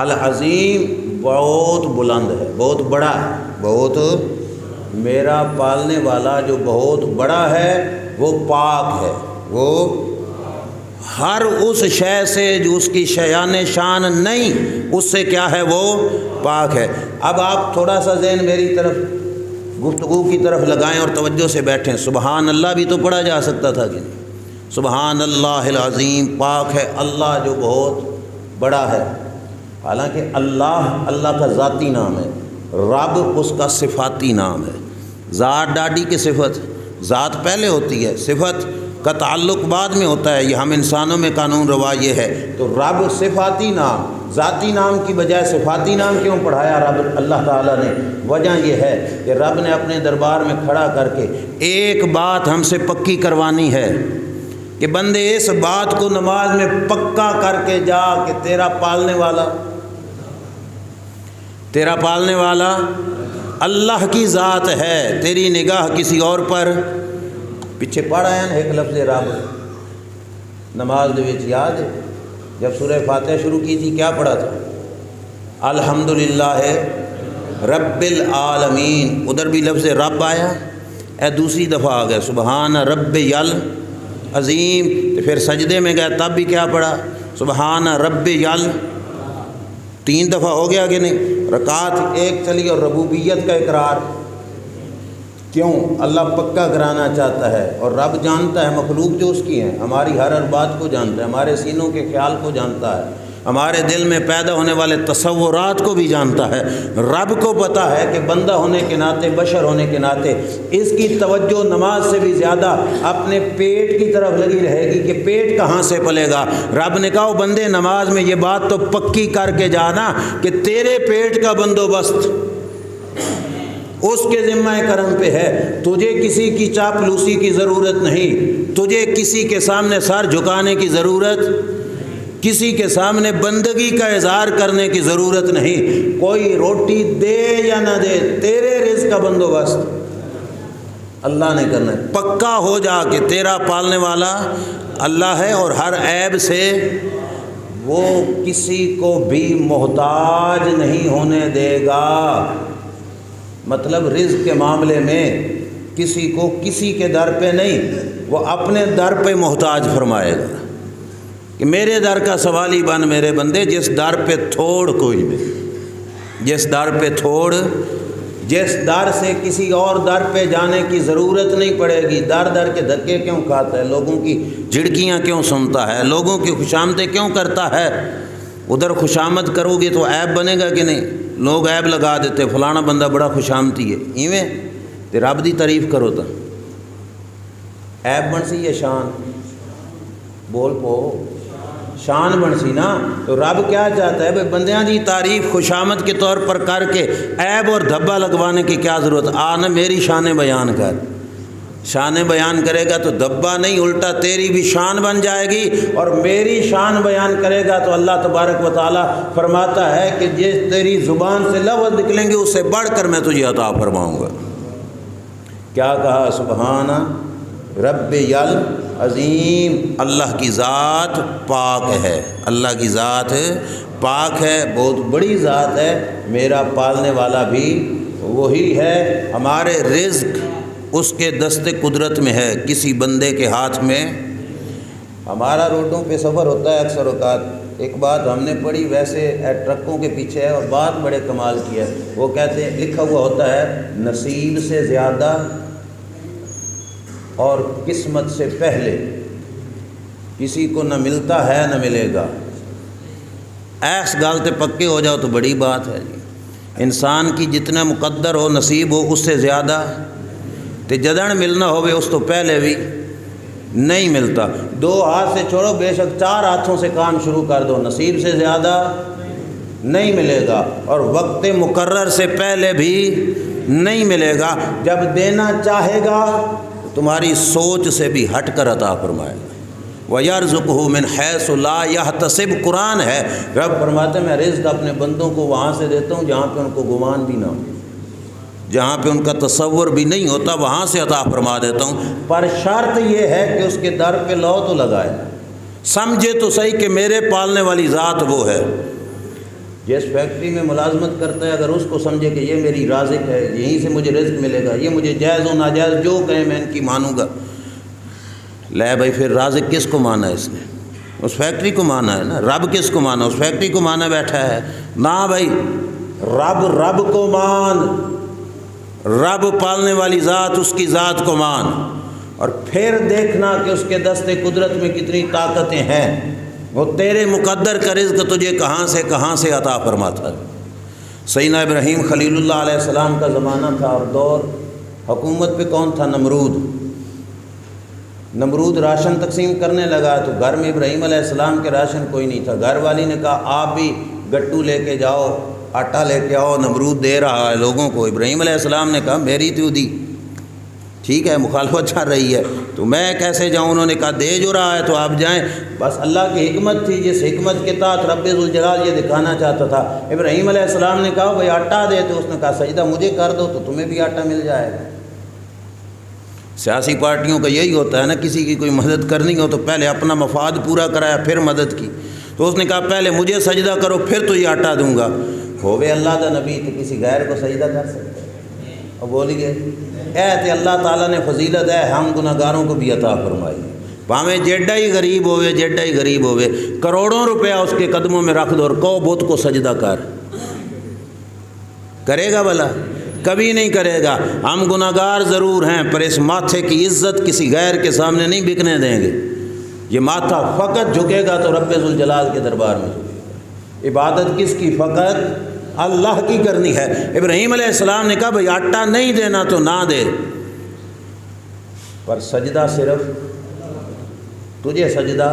العظیم بہت بلند ہے، بہت بڑا ہے، بہت، میرا پالنے والا جو بہت بڑا ہے وہ پاک ہے، وہ ہر اس شے سے جو اس کی شیان شان نہیں، اس سے کیا ہے؟ وہ پاک ہے۔ اب آپ تھوڑا سا ذہن میری طرف، گفتگو کی طرف لگائیں اور توجہ سے بیٹھیں۔ سبحان اللہ بھی تو پڑھا جا سکتا تھا کہ نہیں؟ سبحان اللہ العظیم، پاک ہے اللہ جو بہت بڑا ہے، حالانکہ اللہ کا ذاتی نام ہے، رب اس کا صفاتی نام ہے۔ ذات ڈاڈی کی صفت، ذات پہلے ہوتی ہے، صفت کا تعلق بعد میں ہوتا ہے، یہ ہم انسانوں میں قانون روا یہ ہے۔ تو رب صفاتی نام، ذاتی نام کی بجائے صفاتی نام کیوں پڑھایا رب اللہ تعالیٰ نے؟ وجہ یہ ہے کہ رب نے اپنے دربار میں کھڑا کر کے ایک بات ہم سے پکی کروانی ہے کہ بندے اس بات کو نماز میں پکا کر کے جا کہ تیرا پالنے والا اللہ کی ذات ہے، تیری نگاہ کسی اور پر، پیچھے پڑھا ہے نا ایک لفظ رب نماز دے وچ، یاد ہے جب سورہ فاتحہ شروع کی تھی کیا پڑھا تھا؟ الحمدللہ رب العالمین، ادھر بھی لفظ رب آیا، اے دوسری دفعہ آ گیا سبحان رب یل عظیم، تو پھر سجدے میں گئے تب بھی کیا پڑھا؟ سبحان رب یل، 3 دفعہ ہو گیا کہ نہیں؟ رکعت ایک چلی، اور ربوبیت کا اقرار، کیوں؟ اللہ پکا کرانا چاہتا ہے، اور رب جانتا ہے مخلوق جو اس کی ہیں، ہماری ہر بات کو جانتا ہے، ہمارے سینوں کے خیال کو جانتا ہے، ہمارے دل میں پیدا ہونے والے تصورات کو بھی جانتا ہے۔ رب کو پتہ ہے کہ بندہ ہونے کے ناطے، بشر ہونے کے ناطے اس کی توجہ نماز سے بھی زیادہ اپنے پیٹ کی طرف لگی رہے گی کہ پیٹ کہاں سے پلے گا۔ رب نے کہا بندے نماز میں یہ بات تو پکی کر کے جانا کہ تیرے پیٹ کا بندوبست اس کے ذمہ کرم پہ ہے، تجھے کسی کی چاپلوسی کی ضرورت نہیں، تجھے کسی کے سامنے سر جھکانے کی ضرورت، کسی کے سامنے بندگی کا اظہار کرنے کی ضرورت نہیں، کوئی روٹی دے یا نہ دے تیرے رزق کا بندوبست اللہ نے کرنا ہے۔ پکا ہو جا کہ تیرا پالنے والا اللہ ہے، اور ہر عیب سے وہ کسی کو بھی محتاج نہیں ہونے دے گا، مطلب رزق کے معاملے میں کسی کو کسی کے در پہ نہیں، وہ اپنے در پہ محتاج فرمائے گا کہ میرے در کا سوالی بن میرے بندے، جس در پہ تھوڑ کوئی نہیں، جس در پہ تھوڑ، جس در سے کسی اور در پہ جانے کی ضرورت نہیں پڑے گی۔ در در کے دھکے کیوں کھاتا ہے، لوگوں کی جھڑکیاں کیوں سنتا ہے، لوگوں کی خوشامدیں کیوں کرتا ہے؟ ادھر خوشامد کرو گے تو عیب بنے گا کہ نہیں؟ لوگ عیب لگا دیتے، فلانا بندہ بڑا خوشامدی ہے، ایویں تے رب دی تعریف کرو تو عیب بن سی ہے، شان بول پو شان بن سی نا۔ تو رب کیا چاہتا ہے بھائی بندیاں دی تعریف خوشامد کے طور پر کر کے عیب اور دھبا لگوانے کی کیا ضرورت؟ آنا میری شان بیان کر، شان بیان کرے گا تو دھبا نہیں، الٹا تیری بھی شان بن جائے گی، اور میری شان بیان کرے گا تو اللہ تبارک و تعالیٰ فرماتا ہے کہ جس تیری زبان سے لفظ نکلیں گے اس سے بڑھ کر میں تجھے عطا فرماؤں گا۔ کیا کہا؟ سبحان رب العظیم، اللہ کی ذات پاک ہے، اللہ کی ذات پاک ہے، بہت بڑی ذات ہے، میرا پالنے والا بھی وہی ہے، ہمارے رزق اس کے دست قدرت میں ہے، کسی بندے کے ہاتھ میں۔ ہمارا روڈوں پہ سفر ہوتا ہے اکثر اوقات، ایک بات ہم نے پڑھی، ویسے ٹرکوں کے پیچھے ہے اور بات بڑے کمال کی ہے، وہ کہتے ہیں لکھا ہوا ہوتا ہے نصیب سے زیادہ اور قسمت سے پہلے کسی کو نہ ملتا ہے نہ ملے گا۔ ایس گل تے پکے ہو جاؤ تو بڑی بات ہے جی۔ انسان کی جتنا مقدر ہو نصیب ہو اس سے زیادہ تے جدن ملنا ہوئے اس تو پہلے بھی نہیں ملتا۔ دو ہاتھ سے چھوڑو، بے شک چار ہاتھوں سے کام شروع کر دو، نصیب سے زیادہ نہیں ملے گا، اور وقت مقرر سے پہلے بھی نہیں ملے گا۔ جب دینا چاہے گا تمہاری سوچ سے بھی ہٹ کر عطا فرمائے گا۔ وَيَرْزُقْهُ مِنْ حَيْثُ لَا يَحْتَسِبُ، قرآن ہے، رب فرماتے ہیں میں رزق اپنے بندوں کو وہاں سے دیتا ہوں جہاں پہ ان کو گمان بھی نہ ہو، جہاں پہ ان کا تصور بھی نہیں ہوتا، وہاں سے عطا فرما دیتا ہوں، پر شرط یہ ہے کہ اس کے در پہ لو تو لگائے، سمجھے تو صحیح کہ میرے پالنے والی ذات وہ ہے۔ جس فیکٹری میں ملازمت کرتا ہے اگر اس کو سمجھے کہ یہ میری رازق ہے، یہیں سے مجھے رزق ملے گا، یہ مجھے جائز و ناجائز جو کہیں میں ان کی مانوں گا، لے بھائی پھر رازق کس کو مانا ہے؟ اس نے اس فیکٹری کو مانا ہے نا۔ رب کس کو مانا؟ اس فیکٹری کو مانا بیٹھا ہے نا بھائی، رب کو مان، رب پالنے والی ذات، اس کی ذات کو مان، اور پھر دیکھنا کہ اس کے دست قدرت میں کتنی طاقتیں ہیں، وہ تیرے مقدر کا رزق تجھے کہاں سے عطا فرماتا ہے۔ سیدنا ابراہیم خلیل اللہ علیہ السلام کا زمانہ تھا اور دور، حکومت پہ کون تھا؟ نمرود راشن تقسیم کرنے لگا تو گھر میں ابراہیم علیہ السلام کے راشن کوئی نہیں تھا۔ گھر والی نے کہا آپ بھی گٹو لے کے جاؤ، آٹا لے کے آؤ، نمرود دے رہا ہے لوگوں کو۔ ابراہیم علیہ السلام نے کہا میری تو دی، ٹھیک ہے مخالفت چل رہی ہے تو میں کیسے جاؤں؟ انہوں نے کہا دے جو رہا ہے تو آپ جائیں۔ بس اللہ کی حکمت تھی، جس حکمت کے تحت رب ذوالجلال یہ دکھانا چاہتا تھا۔ ابراہیم علیہ السلام نے کہا بھائی آٹا دے، تو اس نے کہا سجدہ مجھے کر دو تو تمہیں بھی آٹا مل جائے گا۔ سیاسی پارٹیوں کا یہی ہوتا ہے نا، کسی کی کوئی مدد کرنی ہو تو پہلے اپنا مفاد پورا کرایا پھر مدد کی، تو اس نے کہا پہلے مجھے سجدہ کرو پھر تو یہ آٹا دوں گا۔ ہووے اللہ دا نبی تو کسی غیر کو سجدہ کر سکتے ہیں؟ اور بولیے اے تے اللہ تعالیٰ نے فضیلت ہے ہم گناہگاروں کو بھی عطا فرمائی، پاویں جیڈا ہی غریب ہوئے کروڑوں روپیہ اس کے قدموں میں رکھ دو اور کہو بت کو سجدہ کرے گا بھلا؟ کبھی نہیں کرے گا۔ ہم گناہگار ضرور ہیں پر اس ماتھے کی عزت کسی غیر کے سامنے نہیں بکنے دیں گے۔ یہ ماتھا فقط جھکے گا تو رب ذوالجلال کے دربار میں جھکے گا۔ عبادت کس کی؟ فقط اللہ کی کرنی ہے۔ ابراہیم علیہ السلام نے کہا بھئی آٹا نہیں دینا تو نہ دے، پر سجدہ صرف تجھے سجدہ۔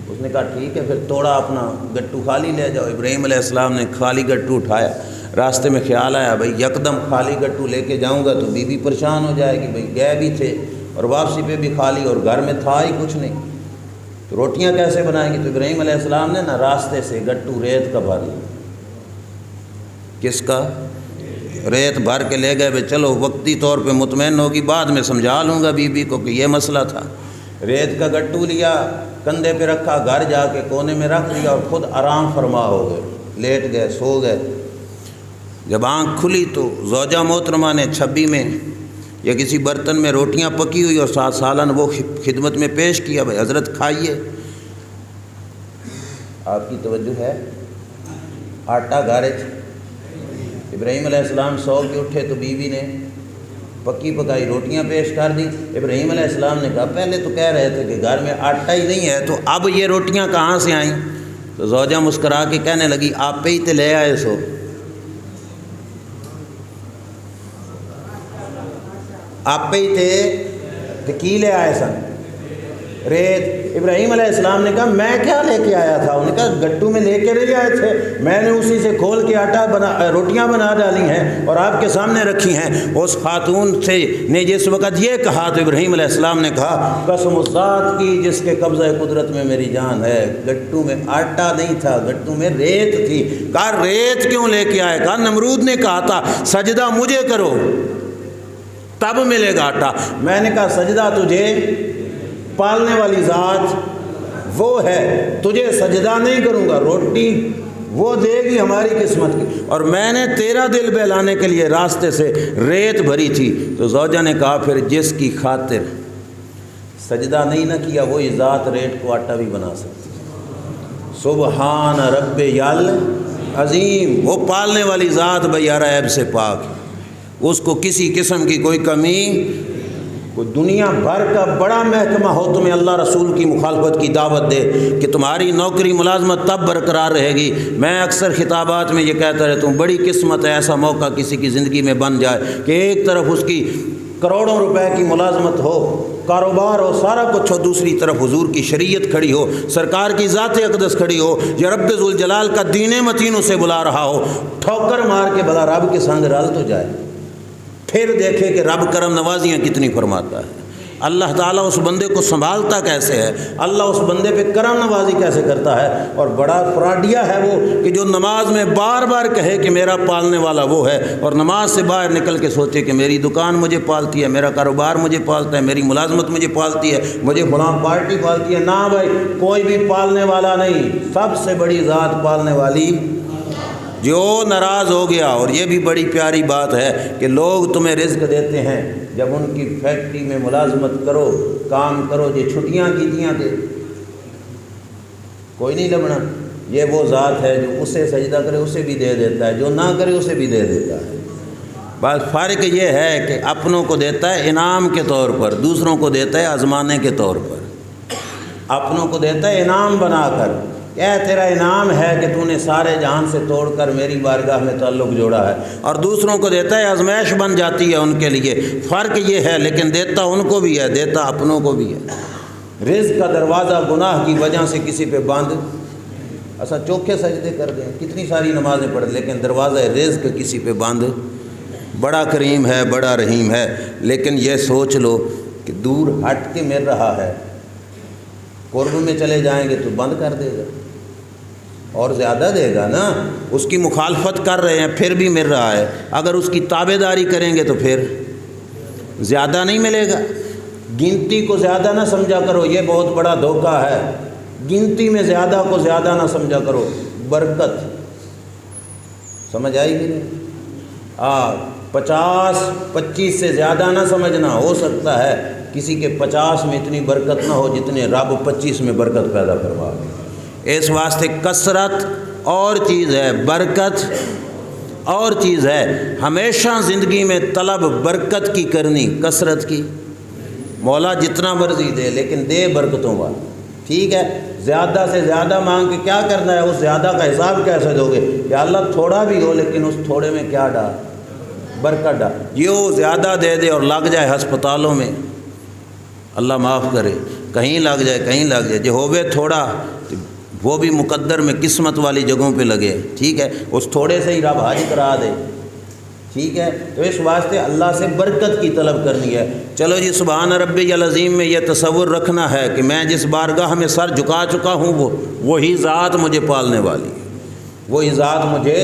اس نے کہا ٹھیک ہے پھر توڑا اپنا گٹو خالی لے جاؤ۔ ابراہیم علیہ السلام نے خالی گٹو اٹھایا، راستے میں خیال آیا بھئی یکدم خالی گٹو لے کے جاؤں گا تو بی بی پریشان ہو جائے گی، بھئی گئے بھی تھے اور واپسی پہ بھی خالی اور گھر میں تھا ہی کچھ نہیں، تو روٹیاں کیسے بنائیں گی؟ تو ابراہیم علیہ السلام نے نا راستے سے گٹو ریت کا بھر لیا۔ کس کا؟ ریت بھر کے لے گئے، بھئی چلو وقتی طور پہ مطمئن ہوگی بعد میں سمجھا لوں گا بی بی کو کہ یہ مسئلہ تھا۔ ریت کا گٹو لیا، کندھے پہ رکھا، گھر جا کے کونے میں رکھ لیا اور خود آرام فرما ہو گئے، لیٹ گئے، سو گئے۔ جب آنکھ کھلی تو زوجہ محترمہ نے چھبی میں یا کسی برتن میں روٹیاں پکی ہوئی اور ساتھ سالن وہ خدمت میں پیش کیا، بھائی حضرت کھائیے۔ آپ کی توجہ ہے؟ آٹا گارے تھے، ابراہیم علیہ السلام سو کے اٹھے تو بیوی نے پکی پکائی روٹیاں پیش کر دی۔ ابراہیم علیہ السلام نے کہا پہلے تو کہہ رہے تھے کہ گھر میں آٹا ہی نہیں ہے تو اب یہ روٹیاں کہاں سے آئیں؟ تو زوجہ مسکرا کے کہنے لگی آپ پہ ہی تے لے آئے سو، آپ پہ ہی تھے کی لے آئے سن؟ ریت۔ ابراہیم علیہ السلام نے کہا میں کیا لے کے آیا تھا؟ انہوں نے کہا گٹو میں لے کے نہیں آئے تھے، میں نے اسی سے کھول کے روٹیاں بنا ڈالی ہیں اور آپ کے سامنے رکھی ہیں۔ اس خاتون سے نے جس وقت یہ کہا تو ابراہیم علیہ السلام نے کہا قسم اس ذات کی جس کے قبضہ قدرت میں میری جان ہے، گٹو میں آٹا نہیں تھا، گٹو میں ریت تھی۔ کہا ریت کیوں لے کے آئے؟ کہا نمرود نے کہا تھا سجدہ مجھے کرو تب ملے گا آٹا۔ میں نے کہا سجدہ تجھے پالنے والی ذات وہ ہے، تجھے سجدہ نہیں کروں گا، روٹی وہ دے گی ہماری قسمت کی، اور میں نے تیرا دل بہلانے کے لیے راستے سے ریت بھری تھی۔ تو زوجہ نے کہا پھر جس کی خاطر سجدہ نہیں نہ کیا وہی ذات ریت کو آٹا بھی بنا سکتی۔ سبحان رب العظیم، وہ پالنے والی ذات بیارہ عیب سے پاک ہے، اس کو کسی قسم کی کوئی کمی، کوئی دنیا بھر کا بڑا محکمہ ہو تمہیں اللہ رسول کی مخالفت کی دعوت دے کہ تمہاری نوکری ملازمت تب برقرار رہے گی۔ میں اکثر خطابات میں یہ کہتا رہتا ہوں بڑی قسمت ہے ایسا موقع کسی کی زندگی میں بن جائے کہ ایک طرف اس کی کروڑوں روپے کی ملازمت ہو، کاروبار ہو، سارا کچھ ہو، دوسری طرف حضور کی شریعت کھڑی ہو، سرکار کی ذات اقدس کھڑی ہو، یا رب ذوالجلال کا دین متین اسے بلا رہا ہو، ٹھوکر مار کے بلا رب کے سنگ رل تو جائے، پھر دیکھے کہ رب کرم نوازیاں کتنی فرماتا ہے، اللہ تعالیٰ اس بندے کو سنبھالتا کیسے ہے، اللہ اس بندے پہ کرم نوازی کیسے کرتا ہے۔ اور بڑا فراڈیا ہے وہ کہ جو نماز میں بار بار کہے کہ میرا پالنے والا وہ ہے، اور نماز سے باہر نکل کے سوچے کہ میری دکان مجھے پالتی ہے، میرا کاروبار مجھے پالتا ہے، میری ملازمت مجھے پالتی ہے، مجھے فلاں پارٹی پالتی ہے۔ نہ بھائی، کوئی بھی پالنے والا نہیں، سب سے بڑی ذات پالنے والی جو ناراض ہو گیا۔ اور یہ بھی بڑی پیاری بات ہے کہ لوگ تمہیں رزق دیتے ہیں، جب ان کی فیکٹری میں ملازمت کرو، کام کرو، یہ چھٹیاں کیتیاں دے، کوئی نہیں لبنا۔ یہ وہ ذات ہے جو اسے سجدہ کرے اسے بھی دے دیتا ہے، جو نہ کرے اسے بھی دے دیتا ہے۔ بس فرق یہ ہے کہ اپنوں کو دیتا ہے انعام کے طور پر، دوسروں کو دیتا ہے آزمانے کے طور پر۔ اپنوں کو دیتا ہے انعام بنا کر، کیا تیرا انعام ہے کہ تو نے سارے جہان سے توڑ کر میری بارگاہ میں تعلق جوڑا ہے، اور دوسروں کو دیتا ہے آزمائش بن جاتی ہے ان کے لیے۔ فرق یہ ہے، لیکن دیتا ان کو بھی ہے، دیتا اپنوں کو بھی ہے۔ رزق کا دروازہ گناہ کی وجہ سے کسی پہ بند، ایسا چوکھے سجدے کر دیں، کتنی ساری نمازیں پڑھ، لیکن دروازہ رزق کسی پہ بند۔ بڑا کریم ہے، بڑا رحیم ہے، لیکن یہ سوچ لو کہ دور ہٹ کے مل رہا ہے، قرب میں چلے جائیں گے تو بند کر دے گا اور زیادہ دے گا نا۔ اس کی مخالفت کر رہے ہیں پھر بھی مل رہا ہے، اگر اس کی تابع داری کریں گے تو پھر زیادہ نہیں ملے گا۔ گنتی کو زیادہ نہ سمجھا کرو، یہ بہت بڑا دھوکہ ہے۔ گنتی میں زیادہ کو زیادہ نہ سمجھا کرو، برکت سمجھ آئی گی نہیں؟ 50-25 سے زیادہ نہ سمجھنا، ہو سکتا ہے کسی کے 50 میں اتنی برکت نہ ہو جتنے رب 25 میں برکت پیدا کروا دے۔ اس واسطے کثرت اور چیز ہے، برکت اور چیز ہے۔ ہمیشہ زندگی میں طلب برکت کی کرنی، کثرت کی۔ مولا جتنا مرضی دے لیکن دے برکتوں والا، ٹھیک ہے؟ زیادہ سے زیادہ مانگ کے کیا کرنا ہے؟ اس زیادہ کا حساب کیسے دو گے؟ یا اللہ تھوڑا بھی ہو لیکن اس تھوڑے میں کیا ڈال؟ برکت ڈال۔ یہ وہ زیادہ دے دے اور لگ جائے ہسپتالوں میں، اللہ معاف کرے، کہیں لگ جائے کہیں لگ جائے۔ جو ہوئے تھوڑا وہ بھی مقدر میں قسمت والی جگہوں پہ لگے، ٹھیک ہے؟ اس تھوڑے سے ہی رب حج کرا دے، ٹھیک ہے؟ تو اس واسطے اللہ سے برکت کی طلب کرنی ہے۔ چلو جی، سبحان ربی العظیم میں یہ تصور رکھنا ہے کہ میں جس بارگاہ میں سر جھکا چکا ہوں وہی ذات مجھے پالنے والی ہے، وہی ذات مجھے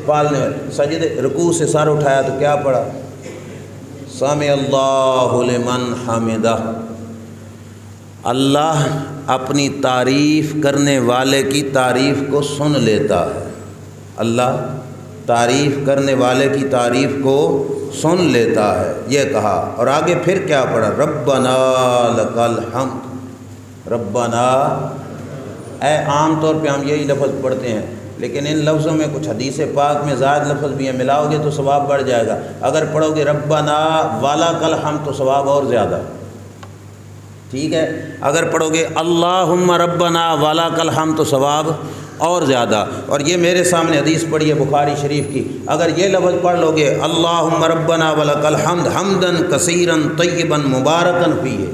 پالنے والی۔ سجدے رکوع سے سر اٹھایا تو کیا پڑھا؟ سمع اللہ لمن حمدہ۔ اللہ اپنی تعریف کرنے والے کی تعریف کو سن لیتا ہے، اللہ تعریف کرنے والے کی تعریف کو سن لیتا ہے، یہ کہا۔ اور آگے پھر کیا پڑھا؟ ربنا لک الحمد۔ ربنا، اے عام طور پہ ہم یہی لفظ پڑھتے ہیں، لیکن ان لفظوں میں کچھ حدیث پاک میں زائد لفظ بھی ہیں، ملاؤ گے تو ثواب بڑھ جائے گا۔ اگر پڑھو گے ربنا ولک الحمد تو ثواب اور زیادہ، ٹھیک ہے؟ اگر پڑھو گے اللہم ربنا ولک الحمد تو ثواب اور زیادہ۔ اور یہ میرے سامنے حدیث پڑھی ہے بخاری شریف کی، اگر یہ لفظ پڑھ لو گے اللہم ربنا ولک الحمد حمدا کثیرا طیبا مبارکا فیہ،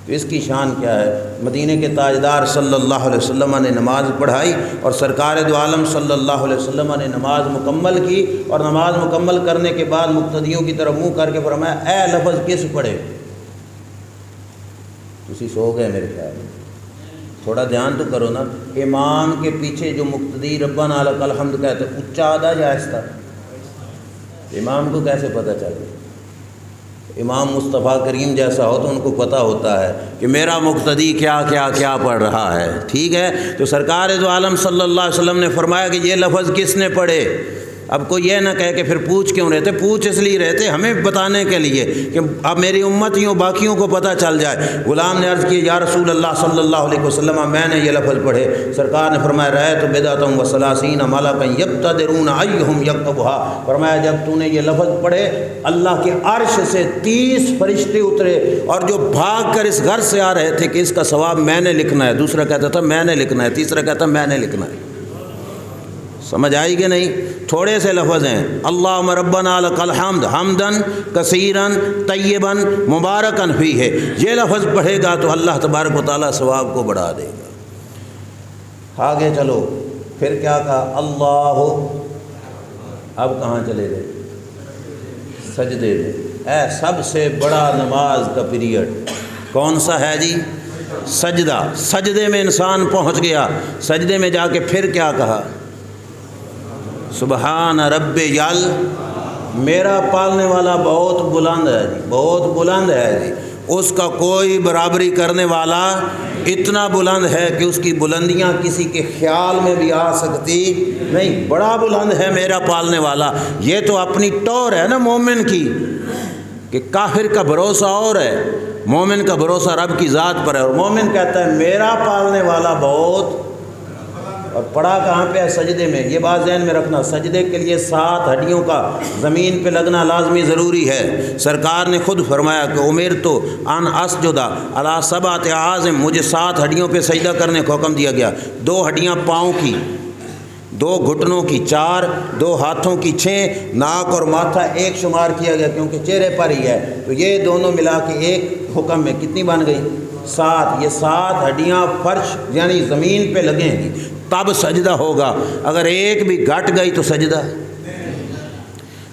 تو اس کی شان کیا ہے؟ مدینہ کے تاجدار صلی اللہ علیہ وسلم نے نماز پڑھائی اور سرکار دو عالم صلی اللہ علیہ وسلم نے نماز مکمل کی، اور نماز مکمل کرنے کے بعد مقتدیوں کی طرف منہ کر کے فرمایا اے لفظ کس پڑھے؟ تسی سو گئے میرے خیال میں، تھوڑا دھیان تو کرو نا، امام کے پیچھے جو مقتدی ربنا لک الحمد کہتے اونچا آدھا یا آہستہ؟ امام کو کیسے پتہ چل گیا؟ امام مصطفیٰ کریم جیسا ہو تو ان کو پتہ ہوتا ہے کہ میرا مقتدی کیا کیا کیا پڑھ رہا ہے، ٹھیک ہے؟ تو سرکار دو عالم صلی اللہ علیہ وسلم نے فرمایا کہ یہ لفظ کس نے پڑھے؟ اب کوئی یہ نہ کہے کہ پھر پوچھ کیوں رہتے، پوچھ اس لیے رہتے ہمیں بتانے کے لیے کہ اب میری امتیوں باقیوں کو پتہ چل جائے۔ غلام نے عرض کی یا رسول اللہ صلی اللہ علیہ وسلم میں نے یہ لفظ پڑھے، سرکار نے فرمایا رأیت بدعۃ وثلاثین ملکا یبتدرون ایہم یکتبھا، فرمایا جب تو نے یہ لفظ پڑھے اللہ کے عرش سے 30 فرشتے اترے اور جو بھاگ کر اس گھر سے آ رہے تھے کہ اس کا ثواب میں نے لکھنا ہے، دوسرا کہتا تھا میں نے لکھنا ہے، تیسرا کہتا میں نے لکھنا ہے۔ سمجھ آئی کہ نہیں؟ تھوڑے سے لفظ ہیں، اللہم ربنا لک الحمد حمدن کثیرن طیبن مبارکن فیہ، یہ لفظ پڑھے گا تو اللہ تبارک و تعالیٰ ثواب کو بڑھا دے گا۔ آگے چلو، پھر کیا کہا؟ اللہ، اب کہاں چلے گئے؟ سجدے میں۔ اے سب سے بڑا نماز کا پیریڈ کون سا ہے جی؟ سجدہ۔ سجدے میں انسان پہنچ گیا، سجدے میں جا کے پھر کیا کہا؟ سبحان رب یل، میرا پالنے والا بہت بلند ہے جی، بہت بلند ہے جی، اس کا کوئی برابری کرنے والا اتنا بلند ہے کہ اس کی بلندیاں کسی کے خیال میں بھی آ سکتی نہیں، بڑا بلند ہے میرا پالنے والا۔ یہ تو اپنی ٹور ہے نا مومن کی، کہ کافر کا بھروسہ اور ہے، مومن کا بھروسہ رب کی ذات پر ہے، اور مومن کہتا ہے میرا پالنے والا بہت، اور پڑا کہاں پہ ہے؟ سجدے میں۔ یہ بات ذہن میں رکھنا، سجدے کے لیے 7 ہڈیوں کا زمین پہ لگنا لازمی ضروری ہے۔ سرکار نے خود فرمایا کہ امرت ان اسجد علی 7 اعاظم، مجھے 7 ہڈیوں پہ سجدہ کرنے کا حکم دیا گیا، 2 ہڈیاں پاؤں کی، 2 گھٹنوں کی 4، 2 ہاتھوں کی 6، ناک اور ماتھا 1 شمار کیا گیا کیونکہ چہرے پر ہی ہے، تو یہ دونوں ملا کے ایک حکم میں کتنی بن گئی؟ 7۔ یہ 7 ہڈیاں فرش یعنی زمین پہ لگیں گی تب سجدہ ہوگا، اگر ایک بھی گھٹ گئی تو سجدہ۔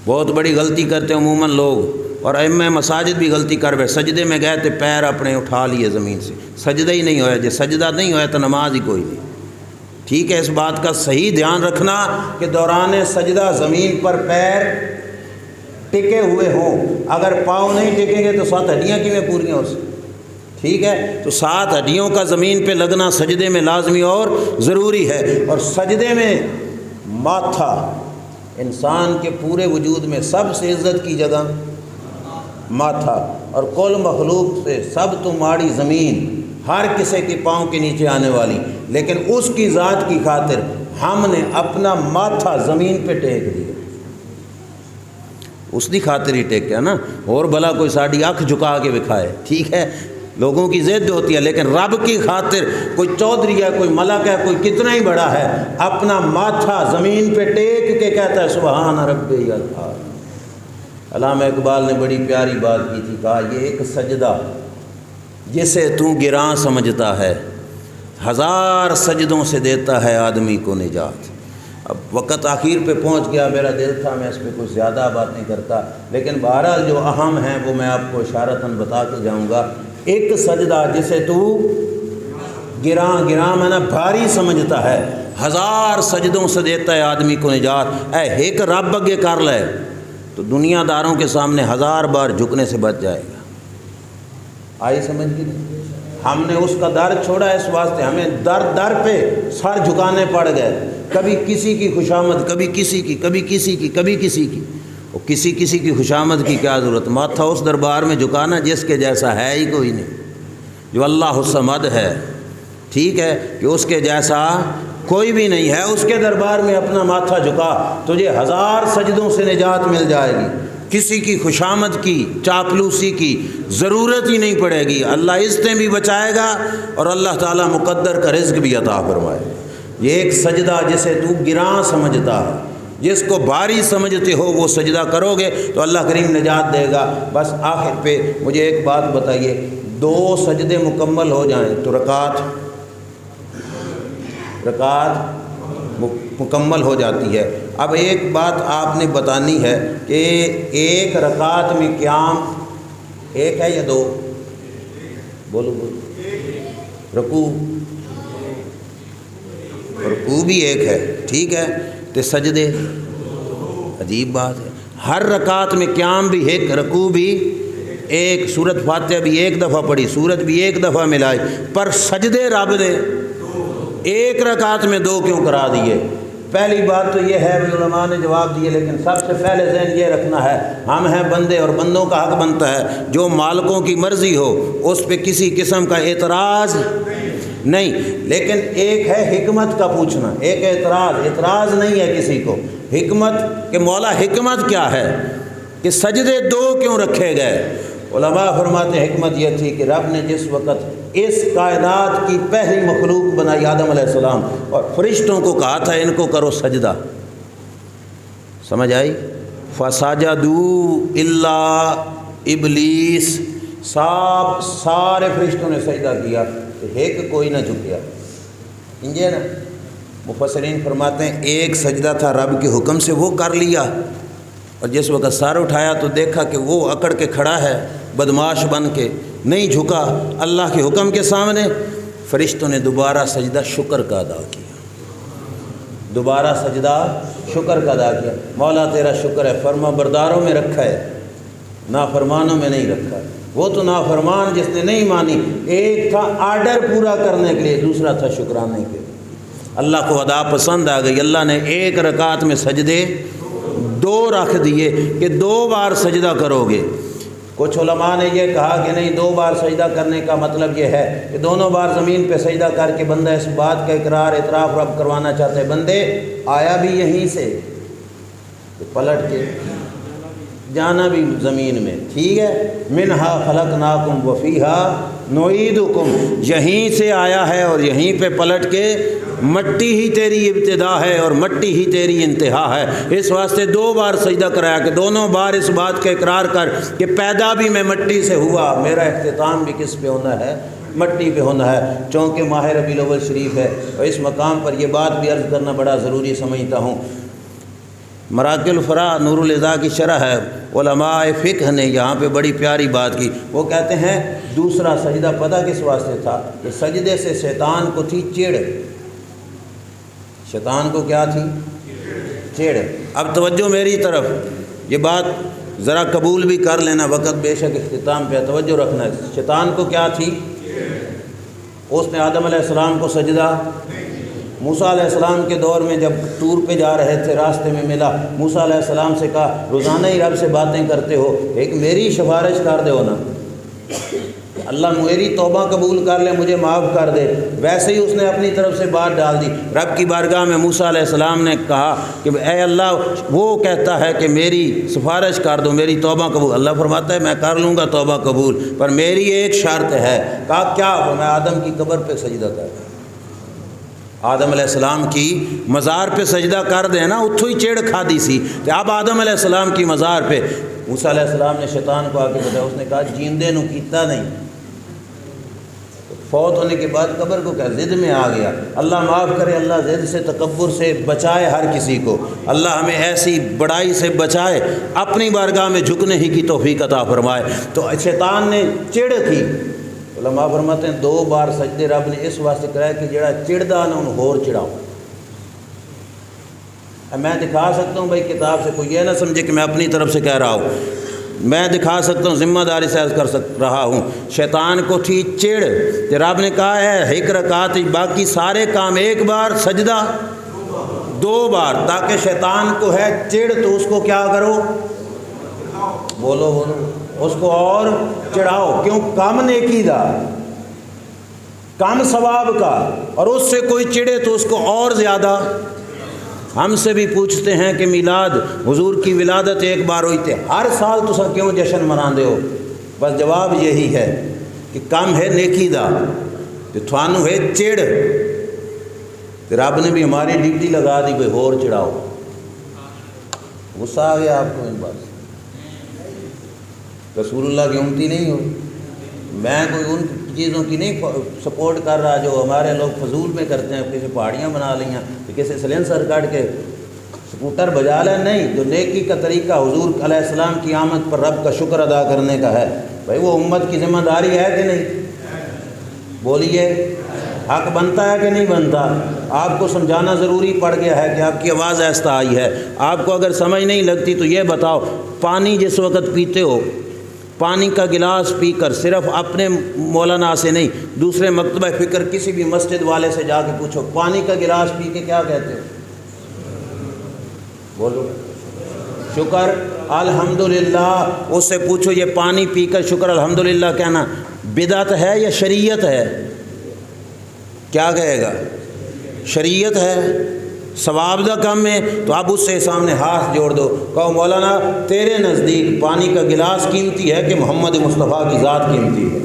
بہت بڑی غلطی کرتے عموماً لوگ، اور ائمہ مساجد بھی غلطی کر بیٹھے، سجدے میں گئے تو پیر اپنے اٹھا لیے زمین سے، سجدہ ہی نہیں ہوا، جب سجدہ نہیں ہوا تو نماز ہی کوئی نہیں۔ ٹھیک ہے، اس بات کا صحیح دھیان رکھنا کہ دوران سجدہ زمین پر پیر ٹکے ہوئے ہوں، اگر پاؤں نہیں ٹکیں گے تو 7 ہڈیاں کیویں پوریاں ہو سکیں؟ ٹھیک ہے، تو 7 ہڈیوں کا زمین پہ لگنا سجدے میں لازمی اور ضروری ہے۔ اور سجدے میں ماتھا، انسان کے پورے وجود میں سب سے عزت کی جگہ ماتھا، اور کل مخلوق سے سب تو ماڑی زمین، ہر کسی کے پاؤں کے نیچے آنے والی، لیکن اس کی ذات کی خاطر ہم نے اپنا ماتھا زمین پہ ٹیک دیا، اس کی خاطر ہی ٹیکیا نا، اور بھلا کوئی ساڑی آنکھ جھکا کے دکھائے، ٹھیک ہے، لوگوں کی ضد ہوتی ہے، لیکن رب کی خاطر کوئی چودھری ہے، کوئی ملک ہے، کوئی کتنا ہی بڑا ہے، اپنا ماتھا زمین پہ ٹیک کے کہتا ہے سبحان ربی الاعلی۔ علامہ اقبال نے بڑی پیاری بات کی تھی، کہا یہ ایک سجدہ جسے تو گراں سمجھتا ہے، 1000 سجدوں سے دیتا ہے آدمی کو نجات۔ اب وقت آخر پہ پہنچ گیا، میرا دل تھا میں اس پہ کچھ زیادہ بات نہیں کرتا، لیکن بہرحال جو اہم ہیں وہ میں آپ کو اشارتاً بتا کے جاؤں گا۔ ایک سجدہ جسے تو گراں میں نا بھاری سمجھتا ہے، 1000 سجدوں سے دیتا ہے آدمی کو نجات۔ اے ایک رب اگے کر لے تو دنیا داروں کے سامنے 1000 بار جھکنے سے بچ جائے گا۔ آئی سمجھ گئی؟ ہم نے اس کا در چھوڑا، اس واسطے ہمیں در پہ سر جھکانے پڑ گئے، کبھی کسی کی خوشامد، کبھی کسی کی، کبھی کسی کی، کبھی کسی کی، اور کسی کی خوشامد کی کیا ضرورت؟ ماتھا اس دربار میں جھکانا جس کے جیسا ہے ہی کوئی نہیں، جو اللہ الصمد ہے، ٹھیک ہے، کہ اس کے جیسا کوئی بھی نہیں ہے، اس کے دربار میں اپنا ماتھا جھکا، تجھے 1000 سجدوں سے نجات مل جائے گی، کسی کی خوشامد کی، چاپلوسی کی ضرورت ہی نہیں پڑے گی، اللہ عزتیں بھی بچائے گا اور اللہ تعالیٰ مقدر کا رزق بھی عطا فرمائے گا۔ یہ ایک سجدہ جسے تو گراں سمجھتا ہے، جس کو بھاری سمجھتے ہو وہ سجدہ کرو گے تو اللہ کریم نجات دے گا۔ بس آخر پہ مجھے ایک بات بتائیے، 2 سجدے مکمل ہو جائیں تو رکعت مکمل ہو جاتی ہے۔ اب ایک بات آپ نے بتانی ہے کہ ایک رکعت میں قیام ایک ہے یا 2؟ بولو رکوع بھی ایک ہے، ٹھیک ہے، تو سجدے عجیب بات ہے، ہر رکعت میں قیام بھی ایک، رکوع بھی ایک، سورۃ فاتحہ بھی ایک دفعہ پڑھی، سورت بھی ایک دفعہ ملائی، پر سجدے رب نے ایک رکعت میں 2 کیوں کرا دیے؟ پہلی بات تو یہ ہے، علماء نے جواب دیے، لیکن سب سے پہلے ذہن یہ رکھنا ہے ہم ہیں بندے اور بندوں کا حق بنتا ہے جو مالکوں کی مرضی ہو اس پہ کسی قسم کا اعتراض نہیں، لیکن ایک ہے حکمت کا پوچھنا، ایک اعتراض نہیں ہے کسی کو، حکمت کہ مولا حکمت کیا ہے کہ سجدے 2 کیوں رکھے گئے؟ علماء فرماتے ہیں حکمت یہ تھی کہ رب نے جس وقت اس کائنات کی پہلی مخلوق بنائی آدم علیہ السلام اور فرشتوں کو کہا تھا ان کو کرو سجدہ، سمجھ آئی؟ فسجدوا الا ابلیس، سارے فرشتوں نے سجدہ کیا، ایک کوئی نہ جھکیا، سمجھے نا؟ مفسرین فرماتے ہیں ایک سجدہ تھا رب کے حکم سے وہ کر لیا، اور جس وقت سر اٹھایا تو دیکھا کہ وہ اکڑ کے کھڑا ہے بدمعاش بن کے، نہیں جھکا اللہ کے حکم کے سامنے، فرشتوں نے دوبارہ سجدہ شکر کا ادا کیا، دوبارہ سجدہ شکر کا ادا کیا، مولا تیرا شکر ہے فرما برداروں میں رکھا ہے نافرمانوں میں نہیں رکھا، وہ تو نافرمان جس نے نہیں مانی، ایک تھا آرڈر پورا کرنے کے لیے، دوسرا تھا شکرانے کے لیے، اللہ کو ادا پسند آ گئی، اللہ نے ایک رکعت میں سجدے 2 رکھ دیے کہ 2 بار سجدہ کرو گے۔ کچھ علماء نے یہ کہا کہ نہیں، 2 بار سجدہ کرنے کا مطلب یہ ہے کہ دونوں بار زمین پہ سجدہ کر کے بندہ اس بات کا اقرار اعتراف رب کروانا چاہتے ہیں، بندے آیا بھی یہیں سے پلٹ کے جانا بھی زمین میں، ٹھیک ہے، منہا خلقناکم وفیہا نعیدکم، یہیں سے آیا ہے اور یہیں پہ پلٹ کے، مٹی ہی تیری ابتدا ہے اور مٹی ہی تیری انتہا ہے، اس واسطے 2 بار سجدہ کرایا کہ دونوں بار اس بات کا اقرار کر کہ پیدا بھی میں مٹی سے ہوا، میرا اختتام بھی کس پہ ہونا ہے؟ مٹی پہ ہونا ہے، چونکہ ماہ ربیع الاول شریف ہے، اور اس مقام پر یہ بات بھی عرض کرنا بڑا ضروری سمجھتا ہوں، مراکل الفراء نور الہدیٰ کی شرح ہے، علماء فقہ نے یہاں پہ بڑی پیاری بات کی، وہ کہتے ہیں دوسرا سجدہ پتہ کس واسطے تھا کہ سجدے سے شیطان کو تھی چڑ، شیطان کو کیا تھی؟ چڑ۔ اب توجہ میری طرف، یہ بات ذرا قبول بھی کر لینا، وقت بے شک اختتام پہ توجہ رکھنا ہے، شیطان کو کیا تھی؟ اس نے آدم علیہ السلام کو سجدہ، موسیٰ علیہ السلام کے دور میں جب ٹور پہ جا رہے تھے راستے میں ملا، موسیٰ علیہ السلام سے کہا روزانہ ہی رب سے باتیں کرتے ہو، ایک میری سفارش کر دے ہونا، اللہ میری توبہ قبول کر لے، مجھے معاف کر دے، ویسے ہی اس نے اپنی طرف سے بات ڈال دی، رب کی بارگاہ میں موسیٰ علیہ السلام نے کہا کہ اے اللہ وہ کہتا ہے کہ میری سفارش کر دو، میری توبہ قبول، اللہ فرماتا ہے میں کر لوں گا توبہ قبول، پر میری ایک شرط ہے، کہا کیا؟ میں آدم کی قبر پہ سجدہ کر دوں، آدم علیہ السلام کی مزار پہ سجدہ کر دے نا، اتھو ہی چیڑ کھا دی سی، کہ اب آدم علیہ السلام کی مزار پہ، موسیٰ علیہ السلام نے شیطان کو آ کے بتایا، اس نے کہا جیندے نو کیتا نہیں، فوت ہونے کے بعد قبر کو کیا ضد میں آ گیا، اللہ معاف کرے، اللہ ضد سے تکبر سے بچائے ہر کسی کو، اللہ ہمیں ایسی بڑائی سے بچائے، اپنی بارگاہ میں جھکنے ہی کی توفیق عطا فرمائے۔ تو شیطان نے چڑ کی، علماء فرماتے ہیں 2 بار سجدے رب نے اس واسطے کرایا کہ جڑا چڑھدا نہ انہوں ہور چڑھاؤ۔ میں دکھا سکتا ہوں بھائی کتاب سے، کوئی یہ نہ سمجھے کہ میں اپنی طرف سے کہہ رہا ہوں، میں دکھا سکتا ہوں، ذمہ داری سے عرض کر رہا ہوں، شیطان کو تھی چڑ، کہ رب نے کہا ہے ایک رکعت باقی سارے کام ایک بار، سجدہ 2 بار، تاکہ شیطان کو ہے چڑ تو اس کو کیا کرو؟ بولو اس کو اور چڑھاؤ، کیوں؟ کم نیکی دا، کم ثواب کا، اور اس سے کوئی چڑھے تو اس کو اور زیادہ۔ ہم سے بھی پوچھتے ہیں کہ میلاد حضور کی ولادت ایک بار ہوئی تھی، ہر سال تو سب کیوں جشن مناندے ہو؟ بس جواب یہی ہے کہ کم ہے نیکی دا، کہ تھانو ہے چڑ، رب نے بھی ہماری ڈیوٹی لگا دی بھائی ہور چڑھاؤ، غصہ آ گیا آپ کو ان بات سے؟ رسول اللہ کی امتی نہیں ہو؟ میں کوئی ان چیزوں کی نہیں سپورٹ کر رہا جو ہمارے لوگ فضول میں کرتے ہیں، کسی پہاڑیاں بنا لیں، کسی سلنسر کاٹ کے سکوٹر بجا لیں، نہیں، جو نیکی کا طریقہ حضور علیہ السلام کی آمد پر رب کا شکر ادا کرنے کا ہے، بھائی وہ امت کی ذمہ داری ہے کہ نہیں؟ بولیے، حق بنتا ہے کہ نہیں بنتا؟ آپ کو سمجھانا ضروری پڑ گیا ہے کہ آپ کی آواز آہستہ آئی ہے۔ آپ کو اگر سمجھ نہیں لگتی تو یہ بتاؤ، پانی جس وقت پیتے ہو، پانی کا گلاس پی کر صرف اپنے مولانا سے نہیں، دوسرے مکتبہ فکر کسی بھی مسجد والے سے جا کے پوچھو، پانی کا گلاس پی کے کیا کہتے ہو؟ بولو، شکر الحمدللہ۔ اس سے پوچھو یہ پانی پی کر شکر الحمدللہ کہنا بدعت ہے یا شریعت ہے؟ کیا کہے گا؟ شریعت ہے، ثواب دا کم ہے۔ تو اب اس سے سامنے ہاتھ جوڑ دو، کہو مولانا تیرے نزدیک پانی کا گلاس قیمتی ہے کہ محمد مصطفیٰ کی ذات قیمتی ہے؟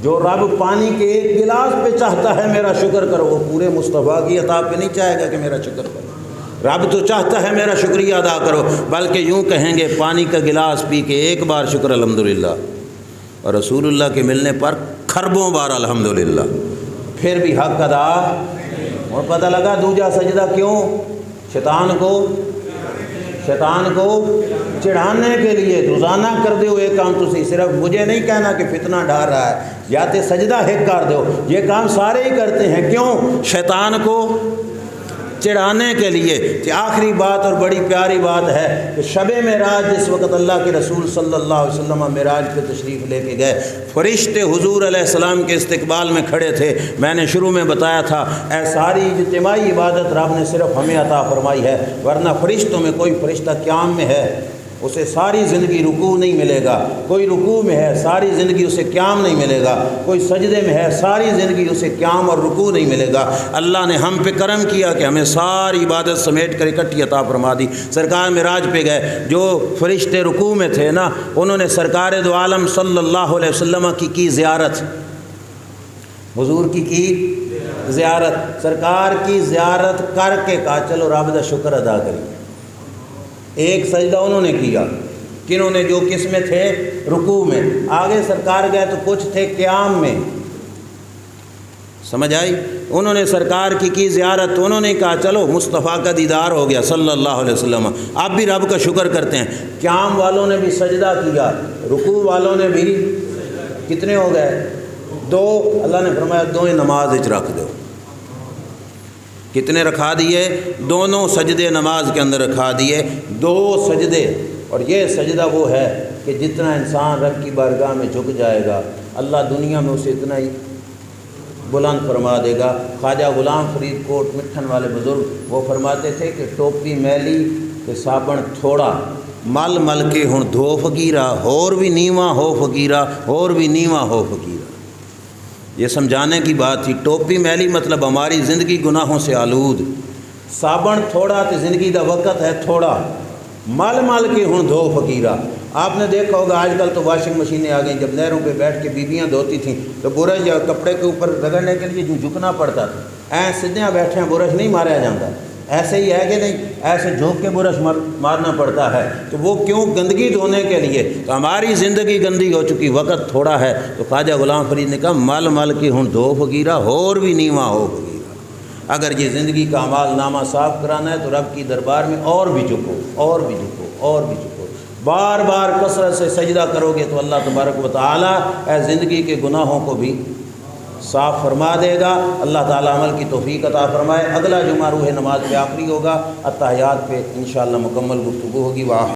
جو رب پانی کے ایک گلاس پہ چاہتا ہے میرا شکر کرو، وہ پورے مصطفیٰ کی عطا پہ نہیں چاہے گا کہ میرا شکر کرو۔ رب تو چاہتا ہے میرا شکریہ ادا کرو، بلکہ یوں کہیں گے پانی کا گلاس پی کے ایک بار شکر الحمدللہ، اور رسول اللہ کے ملنے پر خربوں بار الحمدللہ، پھر بھی حق ادا۔ اور پتہ لگا دوجا سجدہ کیوں؟ شیطان کو چڑھانے کے لیے روزانہ کر دو ایک کام، تسی صرف مجھے نہیں کہنا کہ فتنہ ڈال رہا ہے، یا تے سجدہ ہک کر دو، یہ کام سارے ہی کرتے ہیں، کیوں؟ شیطان کو چڑھانے کے لیے۔ کہ آخری بات اور بڑی پیاری بات ہے کہ شب معراج جس وقت اللہ کے رسول صلی اللہ علیہ وسلم معراج پہ تشریف لے کے گئے، فرشتے حضور علیہ السلام کے استقبال میں کھڑے تھے۔ میں نے شروع میں بتایا تھا اے ساری اجتماعی عبادت رب نے صرف ہمیں عطا فرمائی ہے، ورنہ فرشتوں میں کوئی فرشتہ قیام میں ہے اسے ساری زندگی رکوع نہیں ملے گا، کوئی رکوع میں ہے ساری زندگی اسے قیام نہیں ملے گا، کوئی سجدے میں ہے ساری زندگی اسے قیام اور رکوع نہیں ملے گا۔ اللہ نے ہم پہ کرم کیا کہ ہمیں ساری عبادت سمیٹ کر اکٹھی عطا فرما دی۔ سرکار معراج پہ گئے، جو فرشتے رکوع میں تھے نا، انہوں نے سرکار دو عالم صلی اللہ علیہ وسلم کی زیارت، حضور کی زیارت، سرکار کی زیارت کر کے کہا چلو رب دا شکر ادا کریے۔ ایک سجدہ انہوں نے کیا، کنہوں نے؟ جو کس میں تھے؟ رکوع میں۔ آگے سرکار گئے تو کچھ تھے قیام میں، سمجھ آئی؟ انہوں نے سرکار کی زیارت، تو انہوں نے کہا چلو مصطفیٰ کا دیدار ہو گیا صلی اللہ علیہ وسلم، اب بھی رب کا شکر کرتے ہیں۔ قیام والوں نے بھی سجدہ کیا، رکوع والوں نے بھی، کتنے ہو گئے؟ دو۔ اللہ نے فرمایا دوئیں نماز وچ رکھ دو۔ کتنے رکھا دیے؟ دونوں سجدے نماز کے اندر رکھا دیے، دو سجدے۔ اور یہ سجدہ وہ ہے کہ جتنا انسان رب کی بارگاہ میں جھک جائے گا، اللہ دنیا میں اسے اتنا ہی بلند فرما دے گا۔ خواجہ غلام فرید کوٹ مٹھن والے بزرگ وہ فرماتے تھے کہ ٹوپی میلی تے صابن تھوڑا، مل مل کے ہن دھو فقیرا، اور بھی نیواں ہو فقیرا، اور بھی نیواں ہو فقیرا۔ یہ سمجھانے کی بات تھی۔ ٹوپی میلی مطلب ہماری زندگی گناہوں سے آلود، صابن تھوڑا تے زندگی دا وقت ہے تھوڑا، مل مل کے ہن دھو فقیرا۔ آپ نے دیکھا ہوگا آج کل تو واشنگ مشینیں آ گئیں، جب نہروں پہ بیٹھ کے بیویاں دھوتی تھیں تو برش یا کپڑے کے اوپر رگڑنے کے لیے جو جھکنا پڑتا تھا، سدھیاں بیٹھے ہیں برش نہیں مارا جاتا، ایسے ہی ہے کہ نہیں؟ ایسے جھوک کے برش مارنا پڑتا ہے۔ تو وہ کیوں؟ گندگی دھونے کے لیے۔ تو ہماری زندگی گندی ہو چکی، وقت تھوڑا ہے، تو خواجہ غلام فرید نے کہا مل مل کے ہن دھو فقیرا، اور بھی نیواں ہو فقیرا۔ اگر یہ زندگی کا اعمال نامہ صاف کرانا ہے تو رب کی دربار میں اور بھی جھکو، اور بھی جھکو، اور بھی جھکو، بار بار کثرت سے سجدہ کرو گے تو اللہ تبارک و تعالیٰ اے زندگی کے گناہوں کو بھی صاف فرما دے گا۔ اللہ تعالیٰ عمل کی توفیق عطا فرمائے۔ اگلا جمعہ روح نماز پہ آخری ہوگا، اتحیات پہ انشاءاللہ مکمل گفتگو ہوگی۔